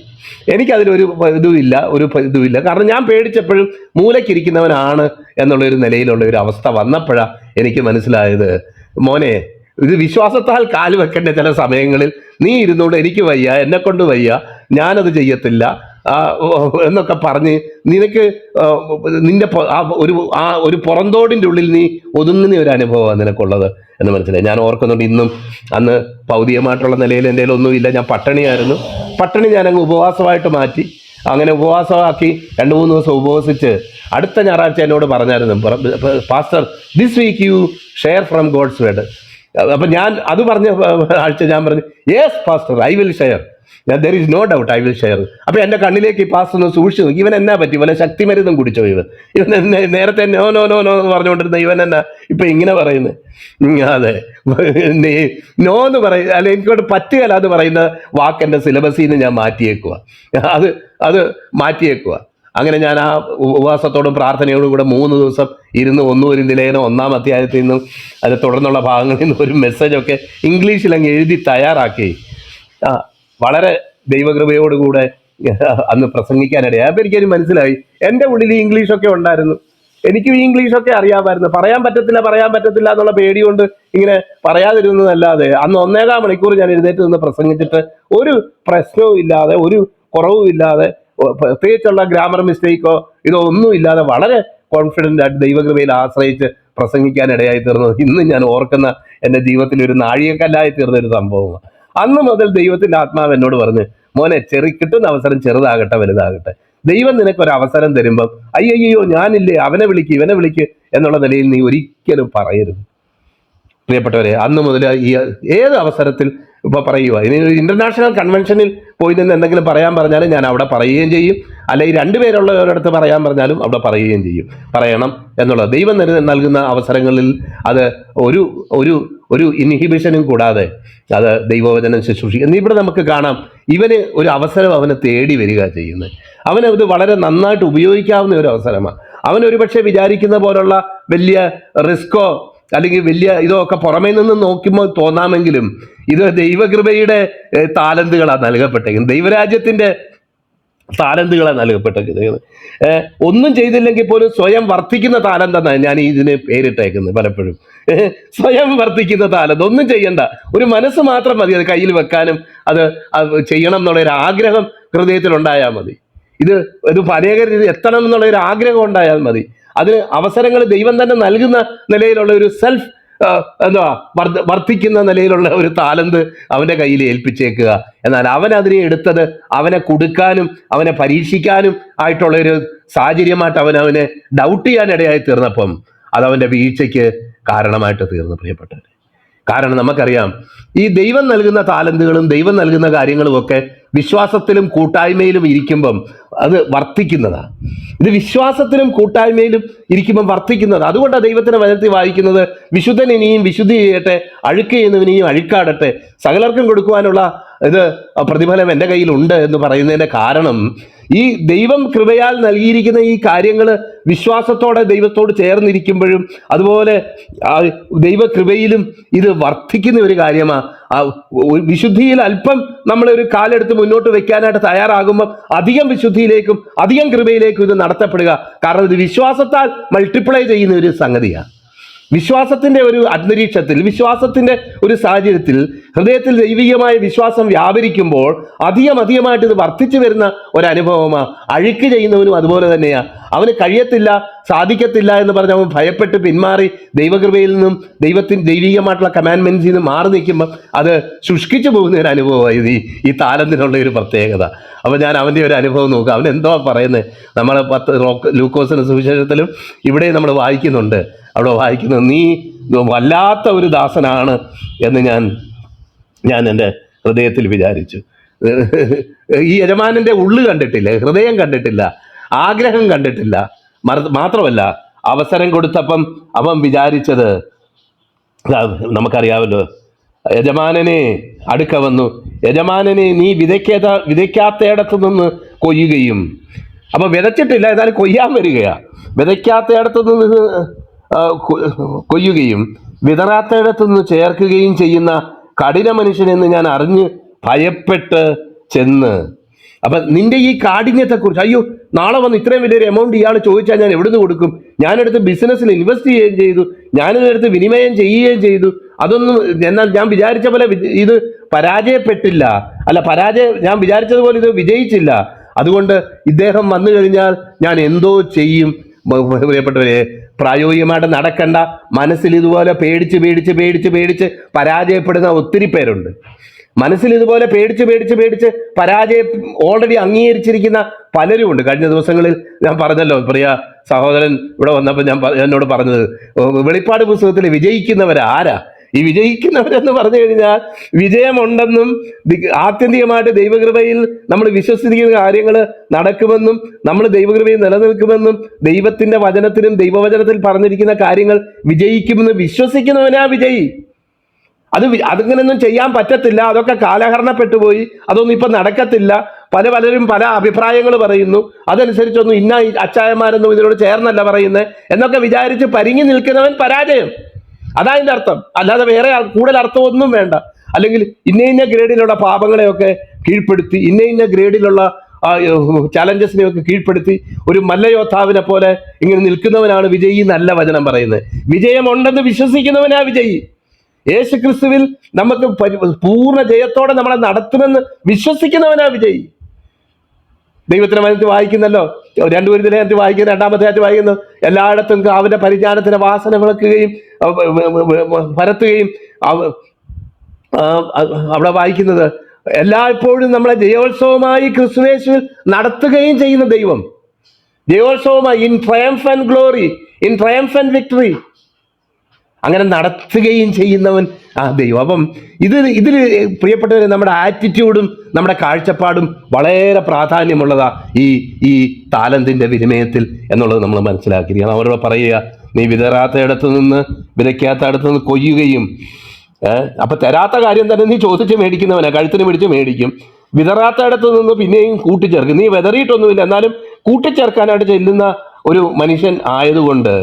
എനിക്കതിലൊരു ഇതുമില്ല. കാരണം ഞാൻ പേടിച്ചപ്പോഴും മൂലയ്ക്കിരിക്കുന്നവനാണ് എന്നുള്ളൊരു നിലയിലുള്ള ഒരു അവസ്ഥ വന്നപ്പോഴാണ് എനിക്ക് മനസ്സിലായത്, മോനെ, ഇത് വിശ്വാസത്താൽ കാല് വെക്കേണ്ട ചില സമയങ്ങളിൽ നീ ഇരുന്നുകൊണ്ട് എനിക്ക് വയ്യ, എന്നെക്കൊണ്ട് വയ്യ, ഞാനത് ചെയ്യത്തില്ല എന്നൊക്കെ പറഞ്ഞ് നിനക്ക് നിന്റെ ഒരു പുറന്തോടിൻ്റെ ഉള്ളിൽ നീ ഒതുങ്ങുന്ന ഒരു അനുഭവമാണ് നിനക്കുള്ളത് എന്ന് മനസ്സിലായി. ഞാൻ ഓർക്കുന്നുണ്ട്, ഇന്നും അന്ന് ഭൗതികമായിട്ടുള്ള നിലയിൽ എൻ്റെ ഒന്നുമില്ല, ഞാൻ പട്ടിണിയായിരുന്നു. പട്ടിണി ഞാനങ്ങ് ഉപവാസമായിട്ട് മാറ്റി. അങ്ങനെ ഉപവാസമാക്കി 2-3 ദിവസം ഉപവസിച്ച് അടുത്ത ഞായറാഴ്ച എന്നോട് പറഞ്ഞായിരുന്നു, pastor, this week you share from God's word. അപ്പം ഞാൻ അത് പറഞ്ഞ ആഴ്ച ഞാൻ പറഞ്ഞു, yes pastor, I will share, there is no doubt, I will share. അപ്പം എൻ്റെ കണ്ണിലേക്ക് ഈ പാസ്റ്റർ ഒന്ന് സൂക്ഷിച്ചു നോക്കി. ഇവൻ എന്നാ പറ്റി? ഇവനെ ശക്തി മരുന്നും കുടിച്ചോ? ഇവൻ നേരത്തെ നോ നോ നോ നോ എന്ന് പറഞ്ഞുകൊണ്ടിരുന്ന ഇവൻ എന്നാ ഇപ്പം ഇങ്ങനെ പറയുന്നത്? അതെ, നോ എന്ന് പറയും, അല്ല എനിക്കോട്ട് പറ്റുകയല്ല എന്ന് പറയുന്ന വാക്കെൻ്റെ സിലബസിൽ നിന്ന് ഞാൻ മാറ്റിയേക്കുക. അത് മാറ്റിയേക്കുക. അങ്ങനെ ഞാൻ ആ ഉപവാസത്തോടും പ്രാർത്ഥനയോടും കൂടെ 3 ദിവസം ഇരുന്ന് 1 കൊരിന്ത്യർ 1-ാം അധ്യായത്തിൽ നിന്നും അത് തുടർന്നുള്ള ഭാഗങ്ങളിൽ നിന്നും ഒരു മെസ്സേജൊക്കെ ഇംഗ്ലീഷിൽ അങ്ങ് എഴുതി തയ്യാറാക്കി വളരെ ദൈവകൃപയോടുകൂടെ അന്ന് പ്രസംഗിക്കാനിടയായി. അപ്പോൾ എനിക്കൊരു മനസ്സിലായി, എൻ്റെ ഉള്ളിൽ ഈ ഇംഗ്ലീഷൊക്കെ ഉണ്ടായിരുന്നു, എനിക്കും ഈ ഇംഗ്ലീഷൊക്കെ അറിയാമായിരുന്നു. പറയാൻ പറ്റത്തില്ല എന്നുള്ള പേടി കൊണ്ട് ഇങ്ങനെ പറയാതിരുന്നതല്ലാതെ അന്ന് 1.25 മണിക്കൂർ ഞാൻ എഴുന്നേറ്റ് നിന്ന് പ്രസംഗിച്ചിട്ട് ഒരു പ്രശ്നവും ഇല്ലാതെ, ഒരു കുറവും ഇല്ലാതെ, പ്രത്യേകിച്ചുള്ള ഗ്രാമർ മിസ്റ്റേക്കോ ഇതോ ഒന്നും ഇല്ലാതെ വളരെ കോൺഫിഡൻ്റ് ആയിട്ട് ദൈവകൃപയിൽ ആശ്രയിച്ച് പ്രസംഗിക്കാനിടയായി തീർന്നത് ഇന്ന് ഞാൻ ഓർക്കുന്ന എൻ്റെ ജീവിതത്തിൽ ഒരു നാഴികക്കല്ലായി തീർന്നൊരു സംഭവമാണ്. അന്ന് മുതൽ ദൈവത്തിൻ്റെ ആത്മാവ് എന്നോട് പറഞ്ഞ്, മോനെ, കിട്ടുന്ന അവസരം ചെറുതാകട്ടെ വലുതാകട്ടെ, ദൈവം നിനക്കൊരു അവസരം തരുമ്പം അയ്യോ ഞാനില്ലേ, അവനെ വിളിക്ക് ഇവനെ വിളിക്ക് എന്നുള്ള നിലയിൽ നീ ഒരിക്കലും പറയരുത്. പ്രിയപ്പെട്ടവരെ, അന്ന് മുതൽ ഈ ഏത് അവസരത്തിൽ ഇപ്പൊ പറയുക, ഇനി ഒരു ഇന്റർനാഷണൽ കൺവെൻഷനിൽ പോയി നിന്ന് എന്തെങ്കിലും പറയാൻ പറഞ്ഞാലും ഞാൻ അവിടെ പറയുകയും ചെയ്യും, അല്ലെങ്കിൽ രണ്ടുപേരുള്ളവരടുത്ത് പറയാൻ പറഞ്ഞാലും അവിടെ പറയുകയും ചെയ്യും. പറയണം എന്നുള്ളത് ദൈവം നൽകുന്ന അവസരങ്ങളിൽ അത് ഒരു ഒരു ഒരു ഇൻഹിബിഷനും കൂടാതെ അത് ദൈവവചനം ശുശ്രൂഷിക്കും. ഇവിടെ നമുക്ക് കാണാം, ഇവന് ഒരു അവസരം അവനെ തേടി വരിക ചെയ്യുന്നത്. അവന് ഇത് വളരെ നന്നായിട്ട് ഉപയോഗിക്കാവുന്ന ഒരു അവസരമാണ്. അവൻ ഒരുപക്ഷെ വിചാരിക്കുന്ന പോലുള്ള വലിയ റിസ്കോ അല്ലെങ്കിൽ വലിയ ഇതോ ഒക്കെ പുറമേ നിന്ന് നോക്കുമ്പോൾ തോന്നാമെങ്കിലും ഇത് ദൈവകൃപയുടെ താലന്തുകളാണ് നൽകപ്പെട്ടേക്കുന്നത്, ദൈവരാജ്യത്തിന്റെ താലന്തുകളാണ് നൽകപ്പെട്ടേക്കുന്നത്. ഒന്നും ചെയ്തില്ലെങ്കിൽ പോലും സ്വയം വർദ്ധിക്കുന്ന താലന്തെന്നാണ് ഞാൻ ഇതിന് പേരിട്ടേക്കുന്നത് പലപ്പോഴും. സ്വയം വർദ്ധിക്കുന്ന താലന്ത്, ഒന്നും ചെയ്യണ്ട, ഒരു മനസ്സ് മാത്രം മതി അത് കയ്യിൽ വെക്കാനും അത് ചെയ്യണം എന്നുള്ളൊരു ആഗ്രഹം ഹൃദയത്തിൽ ഉണ്ടായാൽ മതി. ഇത് അനേക രീതിയിൽ എത്തണം എന്നുള്ളൊരു ആഗ്രഹം ഉണ്ടായാൽ മതി. അതിന് അവസരങ്ങൾ ദൈവം തന്നെ നൽകുന്ന നിലയിലുള്ള ഒരു സെൽഫ് വർദ്ധിക്കുന്ന നിലയിലുള്ള ഒരു താലന്ത് അവന്റെ കയ്യിൽ ഏൽപ്പിച്ചേക്കുക. എന്നാൽ അവൻ അതിനെ എടുത്തത് അവനെ കൊടുക്കാനും അവനെ പരീക്ഷിക്കാനും ആയിട്ടുള്ള ഒരു സാഹചര്യമായിട്ട് അവനെ ഡൗട്ട് ചെയ്യാൻ ഇടയായി തീർന്നപ്പം അത് അവന്റെ വീഴ്ചയ്ക്ക് കാരണമായിട്ട് തീർന്നു. പ്രിയപ്പെട്ടവരെ, കാരണം നമുക്കറിയാം, ഈ ദൈവം നൽകുന്ന താലന്തുകളും ദൈവം നൽകുന്ന കാര്യങ്ങളും ഒക്കെ വിശ്വാസത്തിലും കൂട്ടായ്മയിലും ഇരിക്കുമ്പം അത് വർദ്ധിക്കുന്നതാണ്. ഇത് വിശ്വാസത്തിലും കൂട്ടായ്മയിലും ഇരിക്കുമ്പം വർദ്ധിക്കുന്നത്. അതുകൊണ്ടാണ് ദൈവത്തിന്റെ വചനത്തിൽ വായിക്കുന്നത്, വിശുദ്ധൻ ഇനിയും വിശുദ്ധി ചെയ്യട്ടെ, അഴുക്ക് ചെയ്യുന്നവനെയും അഴുക്കാടട്ടെ, സകലർക്കും കൊടുക്കുവാനുള്ള ഇത് പ്രതിഫലം എൻ്റെ കയ്യിലുണ്ട് എന്ന് പറയുന്നതിന്റെ കാരണം, ഈ ദൈവം കൃപയാൽ നൽകിയിരിക്കുന്ന ഈ കാര്യങ്ങൾ വിശ്വാസത്തോടെ ദൈവത്തോട് ചേർന്നിരിക്കുമ്പോഴും അതുപോലെ ദൈവകൃപയിലും ഇത് വർദ്ധിക്കുന്ന ഒരു കാര്യമാണ്. വിശുദ്ധിയിൽ അല്പം നമ്മളൊരു കാലെടുത്ത് മുന്നോട്ട് വെക്കാനായിട്ട് തയ്യാറാകുമ്പോൾ അധികം വിശുദ്ധിയിലേക്കും അധികം കൃപയിലേക്കും ഇത് നടത്തപ്പെടുക. കാരണം ഇത് വിശ്വാസത്താൽ മൾട്ടിപ്ലൈ ചെയ്യുന്ന ഒരു സംഗതിയാണ്. വിശ്വാസത്തിന്റെ ഒരു അന്തരീക്ഷത്തിൽ, വിശ്വാസത്തിന്റെ ഒരു സാഹചര്യത്തിൽ ഹൃദയത്തിൽ ദൈവികമായ വിശ്വാസം വ്യാപരിക്കുമ്പോൾ അധികമായിട്ട് ഇത് വർദ്ധിച്ചു വരുന്ന ഒരനുഭവമാണ്. അഴുക്ക് ചെയ്യുന്നവനും അതുപോലെ തന്നെയാണ്. അവന് കഴിയത്തില്ല, സാധിക്കത്തില്ല എന്ന് പറഞ്ഞ് അവൻ ഭയപ്പെട്ട് പിന്മാറി ദൈവകൃപയിൽ നിന്നും ദൈവികമായിട്ടുള്ള കമാൻഡ്മെന്റ്സിൽ നിന്നും മാറി നിൽക്കുമ്പോൾ അത് ശുഷ്കിച്ചു പോകുന്ന ഒരു അനുഭവമാണ് ഈ താലന്തിനുള്ള ഒരു പ്രത്യേകത. അപ്പോൾ ഞാൻ അവൻ്റെ ഒരു അനുഭവം നോക്കുക. അവൻ എന്തോ പറയുന്നത്, നമ്മൾ ലൂക്കോസിന്റെ സുവിശേഷത്തിലും ഇവിടെ നമ്മൾ വായിക്കുന്നുണ്ട്. അവിടെ വായിക്കുന്നത്, നീ വല്ലാത്ത ഒരു ദാസനാണ് എന്ന് ഞാൻ എൻ്റെ ഹൃദയത്തിൽ വിചാരിച്ചു. ഈ യജമാനന്റെ ഉള്ളു കണ്ടിട്ടില്ല, ഹൃദയം കണ്ടിട്ടില്ല, ആഗ്രഹം കണ്ടിട്ടില്ല. മാത്രമല്ല, അവസരം കൊടുത്തപ്പം അവൻ വിചാരിച്ചത് നമുക്കറിയാമല്ലോ, യജമാനനെ അടുക്ക വന്നു, യജമാനനെ നീ വിതയ്ക്കാത്തയിടത്തു നിന്ന് കൊയ്യുകയും, അപ്പൊ വിതച്ചിട്ടില്ല, എന്നാലും കൊയ്യാൻ വരികയാ, വിതയ്ക്കാത്തയിടത്തു നിന്ന് കൊയ്യുകയും വിതറാത്തയിടത്തു നിന്ന് ചേർക്കുകയും ചെയ്യുന്ന കഠിന മനുഷ്യനെന്ന് ഞാൻ അറിഞ്ഞ് ഭയപ്പെട്ട് ചെന്ന്. അപ്പൊ നിന്റെ ഈ കാഠിന്യത്തെക്കുറിച്ച്, അയ്യോ നാളെ വന്ന് ഇത്രയും വലിയൊരു എമൗണ്ട് ഇയാൾ ചോദിച്ചാൽ ഞാൻ എവിടുന്ന് കൊടുക്കും, ഞാനെടുത്ത് ബിസിനസ്സിൽ ഇൻവെസ്റ്റ് ചെയ്യുകയും ചെയ്തു, ഞാനിതെടുത്ത് വിനിമയം ചെയ്യുകയും ചെയ്തു, അതൊന്നും എന്നാൽ ഞാൻ വിചാരിച്ച പോലെ ഇത് പരാജയപ്പെട്ടില്ല, ഞാൻ വിചാരിച്ചതുപോലെ ഇത് വിജയിച്ചില്ല, അതുകൊണ്ട് ഇദ്ദേഹം വന്നു കഴിഞ്ഞാൽ ഞാൻ എന്തോ ചെയ്യും. പ്രിയപ്പെട്ടവരെ, പ്രായോഗികമായിട്ട് നടക്കണ്ട, മനസ്സിൽ ഇതുപോലെ പേടിച്ച് പരാജയപ്പെടുന്ന ഒത്തിരി പേരുണ്ട്. മനസ്സിൽ ഇതുപോലെ പേടിച്ച് പരാജയം ഓൾറെഡി അംഗീകരിച്ചിരിക്കുന്ന പലരും ഉണ്ട്. കഴിഞ്ഞ ദിവസങ്ങളിൽ ഞാൻ പറഞ്ഞല്ലോ, പ്രിയ സഹോദരൻ ഇവിടെ വന്നപ്പോൾ എന്നോട് പറഞ്ഞത്, വെളിപ്പാട് പുസ്തകത്തിൽ വിജയിക്കുന്നവരാരാ? ഈ വിജയിക്കുന്നവരെന്ന് പറഞ്ഞു കഴിഞ്ഞാൽ വിജയമുണ്ടെന്നും ആത്യന്തികമായിട്ട് ദൈവകൃപയിൽ നമ്മൾ വിശ്വസിക്കുന്ന കാര്യങ്ങൾ നടക്കുമെന്നും നമ്മൾ ദൈവകൃപയിൽ നിലനിൽക്കുമെന്നും ദൈവത്തിന്റെ വചനത്തിനും ദൈവവചനത്തിൽ പറഞ്ഞിരിക്കുന്ന കാര്യങ്ങൾ വിജയിക്കുമെന്ന് വിശ്വസിക്കുന്നവനാ വിജയി. അതിങ്ങനെയൊന്നും ചെയ്യാൻ പറ്റത്തില്ല, അതൊക്കെ കാലഹരണപ്പെട്ടു പോയി, അതൊന്നും ഇപ്പം നടക്കത്തില്ല, പലരും പല അഭിപ്രായങ്ങൾ പറയുന്നു, അതനുസരിച്ചൊന്നും ഇന്ന അച്ചായന്മാരൊന്നും ഇതിനോട് ചേർന്നല്ല പറയുന്നത് എന്നൊക്കെ വിചാരിച്ച് പരിങ്ങി നിൽക്കുന്നവൻ പരാജയം. അതതിൻ്റെ അർത്ഥം. അല്ലാതെ വേറെ കൂടുതൽ അർത്ഥമൊന്നും വേണ്ട. അല്ലെങ്കിൽ ഇന്ന ഗ്രേഡിലുള്ള പാപങ്ങളെയൊക്കെ കീഴ്പ്പെടുത്തി, ഇന്ന ഗ്രേഡിലുള്ള ചലഞ്ചസിനെയൊക്കെ കീഴ്പ്പെടുത്തി ഒരു മല്ലയോദ്ധാവിനെ പോലെ ഇങ്ങനെ നിൽക്കുന്നവനാണ് വിജയി എന്നല്ല വചനം പറയുന്നത്. വിജയമുണ്ടെന്ന് വിശ്വസിക്കുന്നവനാ വിജയി. യേശുക്രിസ്തുവിൽ നമുക്ക് പൂർണ്ണ ജയത്തോടെ നമ്മളെ നടത്തുമെന്ന് വിശ്വസിക്കുന്നവനാ വിജയി. ദൈവത്തിന്റെ വചനത്തിൽ വായിക്കുന്നല്ലോ, 2 കൊരിന്ത്യർ വായിക്കുന്ന 2-ാമത്തെ വായിക്കുന്നു, എല്ലായിടത്തും അവന്റെ പരിജ്ഞാനത്തിന്റെ വാസന വിളക്കുകയും പരത്തുകയും അവിടെ വായിക്കുന്നത് എല്ലായ്പ്പോഴും നമ്മളെ ജയോത്സവമായി ക്രിസ്തുയേശുവിൽ നടത്തുകയും ചെയ്യുന്ന ദൈവം, ജയോത്സവമായി in triumph and glory, in triumph and victory, അങ്ങനെ നടത്തുകയും ചെയ്യുന്നവൻ ആ ദൈവം. അപ്പം ഇതിൽ പ്രിയപ്പെട്ടവരെ, നമ്മുടെ ആറ്റിറ്റ്യൂഡും നമ്മുടെ കാഴ്ചപ്പാടും വളരെ പ്രാധാന്യമുള്ളതാ ഈ താലന്തിന്റെ വിനിമയത്തിൽ എന്നുള്ളത് നമ്മൾ മനസ്സിലാക്കിയിരിക്കണം. അവരോട് പറയുക, നീ വിതറാത്തയിടത്ത് നിന്ന് വിതയ്ക്കാത്തയിടത്ത് നിന്ന് കൊയ്യുകയും, അപ്പൊ തരാത്ത കാര്യം തന്നെ നീ ചോദിച്ച് മേടിക്കുന്നവനാ, കഴുത്തിന് പിടിച്ച് മേടിക്കും. വിതറാത്തയിടത്ത് നിന്ന് പിന്നെയും കൂട്ടിച്ചേർക്കും. നീ വിതറിയിട്ടൊന്നുമില്ല, എന്നാലും കൂട്ടിച്ചേർക്കാനായിട്ട് ചെല്ലുന്ന ഒരു മനുഷ്യൻ ആയതുകൊണ്ട്,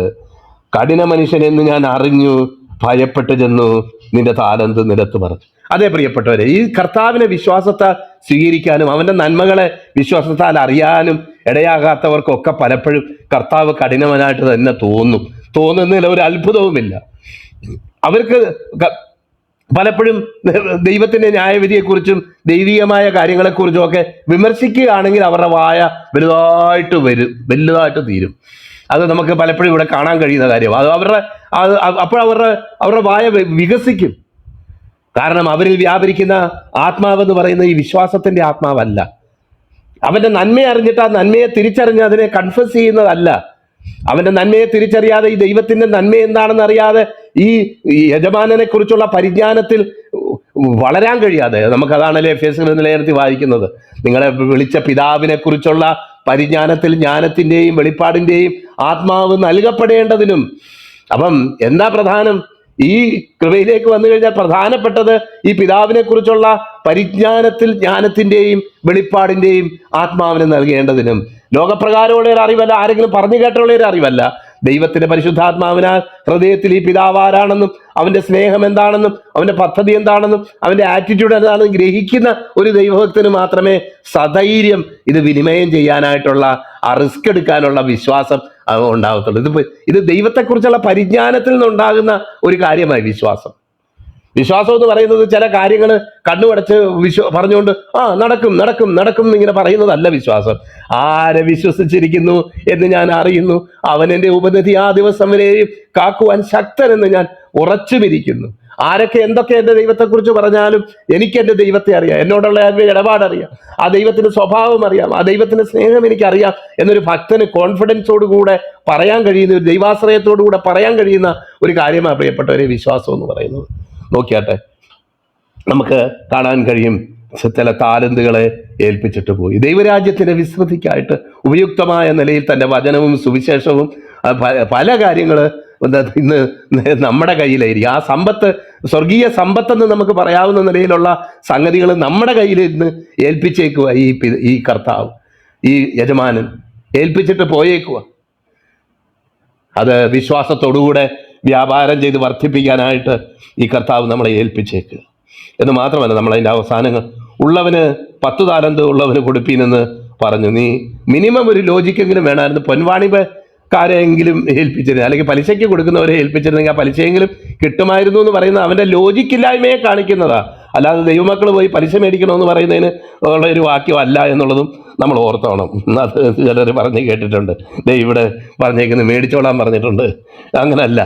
കഠിന മനുഷ്യനെന്ന് ഞാൻ അറിഞ്ഞു, ഭയപ്പെട്ട് ചെന്നു, നിന്റെ താലന്ത് നിലത്ത് മറച്ചു. അതേ പ്രിയപ്പെട്ടവരെ, ഈ കർത്താവിനെ വിശ്വാസത്താൽ സ്വീകരിക്കാനും അവന്റെ നന്മകളെ വിശ്വാസത്താൽ അറിയാനും ഇടയാകാത്തവർക്കൊക്കെ പലപ്പോഴും കർത്താവ് കഠിനവനായിട്ട് തന്നെ തോന്നുന്നതിൽ ഒരു അത്ഭുതവുമില്ല. അവർക്ക് പലപ്പോഴും ദൈവത്തിന്റെ ന്യായവിധിയെക്കുറിച്ചും ദൈവികമായ കാര്യങ്ങളെക്കുറിച്ചും ഒക്കെ വിമർശിക്കുകയാണെങ്കിൽ അവരുടെ വായ വലുതായിട്ട് തീരും. അത് നമുക്ക് പലപ്പോഴും ഇവിടെ കാണാൻ കഴിയുന്ന കാര്യമാണ്. അവരുടെ വായ വികസിക്കും. കാരണം അവരിൽ വ്യാപരിക്കുന്ന ആത്മാവെന്ന് പറയുന്നത് ഈ വിശ്വാസത്തിന്റെ ആത്മാവല്ല. അവന്റെ നന്മയെ അറിഞ്ഞിട്ട് ആ നന്മയെ തിരിച്ചറിഞ്ഞ് അതിനെ കൺഫസ് ചെയ്യുന്നതല്ല. അവന്റെ നന്മയെ തിരിച്ചറിയാതെ, ഈ ദൈവത്തിന്റെ നന്മ എന്താണെന്ന് അറിയാതെ, ഈ യജമാനനെ കുറിച്ചുള്ള പരിജ്ഞാനത്തിൽ വളരാൻ കഴിയാതെ, നമുക്കതാണല്ലേ എഫേസ്യർ ലേഖനത്തിൽ വായിക്കുന്നത്, നിങ്ങളെ വിളിച്ച പിതാവിനെ കുറിച്ചുള്ള പരിജ്ഞാനത്തിൽ ജ്ഞാനത്തിന്റെയും വെളിപ്പാടിന്റെയും ആത്മാവ് നൽകപ്പെടേണ്ടതിനും. അപ്പം എന്താ പ്രധാനം? ഈ കൃപയിലേക്ക് വന്നു കഴിഞ്ഞാൽ പ്രധാനപ്പെട്ടത് ഈ പിതാവിനെ കുറിച്ചുള്ള പരിജ്ഞാനത്തിൽ ജ്ഞാനത്തിന്റെയും വെളിപ്പാടിന്റെയും ആത്മാവിനെ നൽകേണ്ടതിനും. ലോകപ്രകാരമുള്ള ഒരു അറിവല്ല, ആരെങ്കിലും പറഞ്ഞു കേട്ടുള്ള ഒരു അറിവല്ല. ദൈവത്തിന്റെ പരിശുദ്ധാത്മാവിനാൽ ഹൃദയത്തിൽ ഈ പിതാവ് ആരാണെന്നും അവന്റെ സ്നേഹം എന്താണെന്നും അവന്റെ പദ്ധതി എന്താണെന്നും അവന്റെ ആറ്റിറ്റ്യൂഡ് എന്താണെന്നും ഗ്രഹിക്കുന്ന ഒരു ദൈവഭക്തന് മാത്രമേ സധൈര്യം ഇത് വിനിമയം ചെയ്യാനായിട്ടുള്ള ആ റിസ്ക് എടുക്കാനുള്ള വിശ്വാസം ഉണ്ടാകത്തുള്ളൂ. ഇത് ദൈവത്തെക്കുറിച്ചുള്ള പരിജ്ഞാനത്തിൽ നിന്നുണ്ടാകുന്ന ഒരു കാര്യമായി വിശ്വാസം. വിശ്വാസം എന്ന് പറയുന്നത് ചില കാര്യങ്ങൾ കണ്ണുമടച്ച് പറഞ്ഞുകൊണ്ട് നടക്കും നടക്കും നടക്കും എന്നിങ്ങനെ പറയുന്നതല്ല വിശ്വാസം. ആരെ വിശ്വസിച്ചിരിക്കുന്നു എന്ന് ഞാൻ അറിയുന്നു, അവൻ എൻ്റെ ഉപനിധി ആ ദിവസം വരെയും കാക്കുവാൻ ശക്തനെന്ന് ഞാൻ ഉറച്ചുമിരിക്കുന്നു. ആരൊക്കെ എന്തൊക്കെ എൻ്റെ ദൈവത്തെക്കുറിച്ച് പറഞ്ഞാലും എനിക്ക് എൻ്റെ ദൈവത്തെ അറിയാം, എന്നോടുള്ള എൻ്റെ ഇടപാടറിയാം, ആ ദൈവത്തിന്റെ സ്വഭാവം അറിയാം, ആ ദൈവത്തിന്റെ സ്നേഹം എനിക്കറിയാം എന്നൊരു ഭക്തന് കോൺഫിഡൻസോടുകൂടെ പറയാൻ കഴിയുന്ന, ഒരു ദൈവാശ്രയത്തോടുകൂടെ പറയാൻ കഴിയുന്ന ഒരു കാര്യമാണ് പ്രിയപ്പെട്ടവരെ വിശ്വാസം എന്ന് പറയുന്നത്. നോക്കിയാട്ടെ, നമുക്ക് കാണാൻ കഴിയും ചില താലന്തുകളെ ഏൽപ്പിച്ചിട്ട് പോയി. ദൈവരാജ്യത്തിന്റെ വിസ്മൃതിക്കായിട്ട് ഉപയുക്തമായ നിലയിൽ തൻ്റെ വചനവും സുവിശേഷവും പല കാര്യങ്ങൾ ഇന്ന് നമ്മുടെ കയ്യിലായിരിക്കും. ആ സമ്പത്ത്, സ്വർഗീയ സമ്പത്തെന്ന് നമുക്ക് പറയാവുന്ന നിലയിലുള്ള സംഗതികൾ നമ്മുടെ കയ്യിൽ ഇന്ന് ഏൽപ്പിച്ചേക്കുക ഈ കർത്താവ്, ഈ യജമാനൻ ഏൽപ്പിച്ചിട്ട് പോയേക്കുക. അത് വിശ്വാസത്തോടുകൂടെ വ്യാപാരം ചെയ്ത് വർദ്ധിപ്പിക്കാനായിട്ട് ഈ കർത്താവ് നമ്മളെ ഏൽപ്പിച്ചേക്കുക എന്ന് മാത്രമല്ല, നമ്മളതിൻ്റെ അവസാനങ്ങൾ ഉള്ളവന് 10 താലന്ത് ഉള്ളവന് കൊടുപ്പീനെന്ന് പറഞ്ഞു. നീ മിനിമം ഒരു ലോജിക്കെങ്കിലും വേണമായിരുന്നു. പൊൻവാണിപ്പക്കാരെങ്കിലും ഏൽപ്പിച്ചിരുന്നു, അല്ലെങ്കിൽ പലിശയ്ക്ക് കൊടുക്കുന്നവരെ ഏൽപ്പിച്ചിരുന്നെങ്കിൽ ആ പലിശയെങ്കിലും കിട്ടുമായിരുന്നു എന്ന് പറയുന്നത് അവൻ്റെ ലോജിക്കില്ലായ്മയെ കാണിക്കുന്നതാ. അല്ലാതെ ദൈവമക്കൾ പോയി പലിശ മേടിക്കണമെന്ന് പറയുന്നതിന് ഉള്ള ഒരു വാക്യമല്ല എന്നുള്ളതും നമ്മൾ ഓർത്തോണം. അത് ചിലർ പറഞ്ഞ് കേട്ടിട്ടുണ്ട്, ഇവിടെ പറഞ്ഞേക്കുന്നത് മേടിച്ചോളാൻ പറഞ്ഞിട്ടുണ്ട്. അങ്ങനല്ല,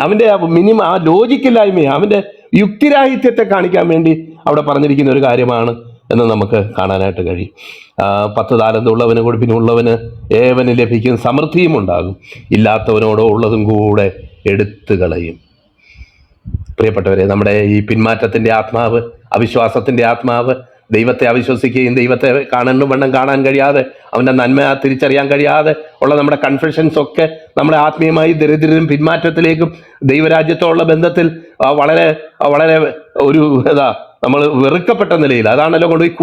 അവൻ്റെ മിനിമം ആ ലോജിക്കില്ലായ്മയെ, അവൻ്റെ യുക്തിരാഹിത്യത്തെ കാണിക്കാൻ വേണ്ടി അവിടെ പറഞ്ഞിരിക്കുന്ന ഒരു കാര്യമാണ് എന്ന് നമുക്ക് കാണാനായിട്ട് കഴിയും. 10 താലന്ത് ഉള്ളവന് കൊടുപ്പിനുള്ളവന് ഏവന് ലഭിക്കും, സമൃദ്ധിയും ഉണ്ടാകും, ഇല്ലാത്തവനോടോ ഉള്ളതും കൂടെ എടുത്തു കളയും. പ്രിയപ്പെട്ടവരെ, നമ്മുടെ ഈ പിന്മാറ്റത്തിന്റെ ആത്മാവ്, അവിശ്വാസത്തിന്റെ ആത്മാവ്, ദൈവത്തെ അവിശ്വസിക്കുകയും ദൈവത്തെ വണ്ണം കാണാൻ കഴിയാതെ, അവൻ്റെ നന്മ തിരിച്ചറിയാൻ കഴിയാതെ ഉള്ള നമ്മുടെ കൺഫെഷൻസ് ഒക്കെ നമ്മളെ ആത്മീയമായി ദരിദ്രരും പിന്മാറ്റത്തിലേക്കും ദൈവരാജ്യത്തോടുള്ള ബന്ധത്തിൽ വളരെ വളരെ ഒരു നമ്മൾ വെറുക്കപ്പെട്ട നിലയിൽ, അതാണല്ലോ കൊണ്ടുപോയി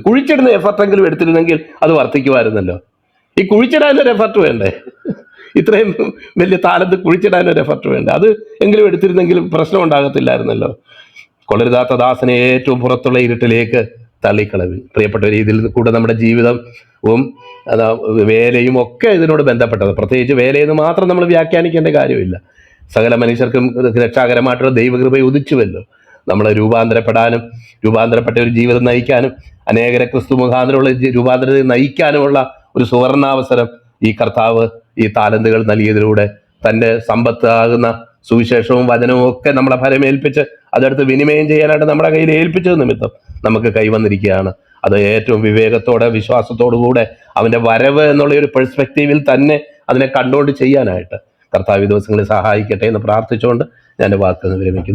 കുഴിച്ചിടുന്ന എഫർട്ടെങ്കിലും എടുത്തിരുന്നെങ്കിൽ അത് വർദ്ധിക്കുമായിരുന്നല്ലോ. ഈ കുഴിച്ചിടാനൊരു എഫർട്ട് വേണ്ടേ? ഇത്രയും വലിയ താലന്ത് കുഴിച്ചിടാനൊരു എഫർട്ട് വേണ്ടേ? അത് എങ്കിലും എടുത്തിരുന്നെങ്കിലും പ്രശ്നം ഉണ്ടാകത്തില്ലായിരുന്നല്ലോ. കൊള്ളരുതാത്ത ദാസനെ ഏറ്റവും പുറത്തുള്ള ഇരുട്ടിലേക്ക് തള്ളിക്കളവി. പ്രിയപ്പെട്ടവർ, ഇതിൽ കൂടെ നമ്മുടെ ജീവിതവും വേലയും ഒക്കെ ഇതിനോട് ബന്ധപ്പെട്ടത്. പ്രത്യേകിച്ച് വേലയെന്ന് മാത്രം നമ്മൾ വ്യാഖ്യാനിക്കേണ്ട കാര്യമില്ല. സകല മനുഷ്യർക്കും രക്ഷാകരമായിട്ടുള്ള ദൈവകൃപ ഉദിച്ചുവല്ലോ. നമ്മൾ രൂപാന്തരപ്പെട്ട ഒരു ജീവിതം നയിക്കാനും അനേകരെ ക്രിസ്തു മുഖാന്തരമുള്ള രൂപാന്തരത്തെ നയിക്കാനുമുള്ള ഒരു സുവർണാവസരം ഈ കർത്താവ് ഈ താലന്തുകൾ നൽകിയതിലൂടെ തൻ്റെ സമ്പത്താകുന്ന സുവിശേഷവും വചനവും ഒക്കെ നമ്മളെ ഫലമേൽപ്പിച്ച് അതെടുത്ത് വിനിമയം ചെയ്യാനായിട്ട് നമ്മുടെ കയ്യിൽ ഏൽപ്പിച്ചത് നിമിത്തം നമുക്ക് കൈവന്നിരിക്കുകയാണ്. അത് ഏറ്റവും വിവേകത്തോടെ വിശ്വാസത്തോടു കൂടെ അവൻ്റെ വരവ് എന്നുള്ള ഒരു പെർസ്പെക്റ്റീവിൽ തന്നെ അതിനെ കണ്ടുകൊണ്ട് ചെയ്യാനായിട്ട് കർത്താവ് ഈ ദിവസങ്ങളിൽ സഹായിക്കട്ടെ എന്ന് പ്രാർത്ഥിച്ചുകൊണ്ട് ഞാൻ എൻ്റെ വാക്കുകൾ വിരമിക്കുന്നു.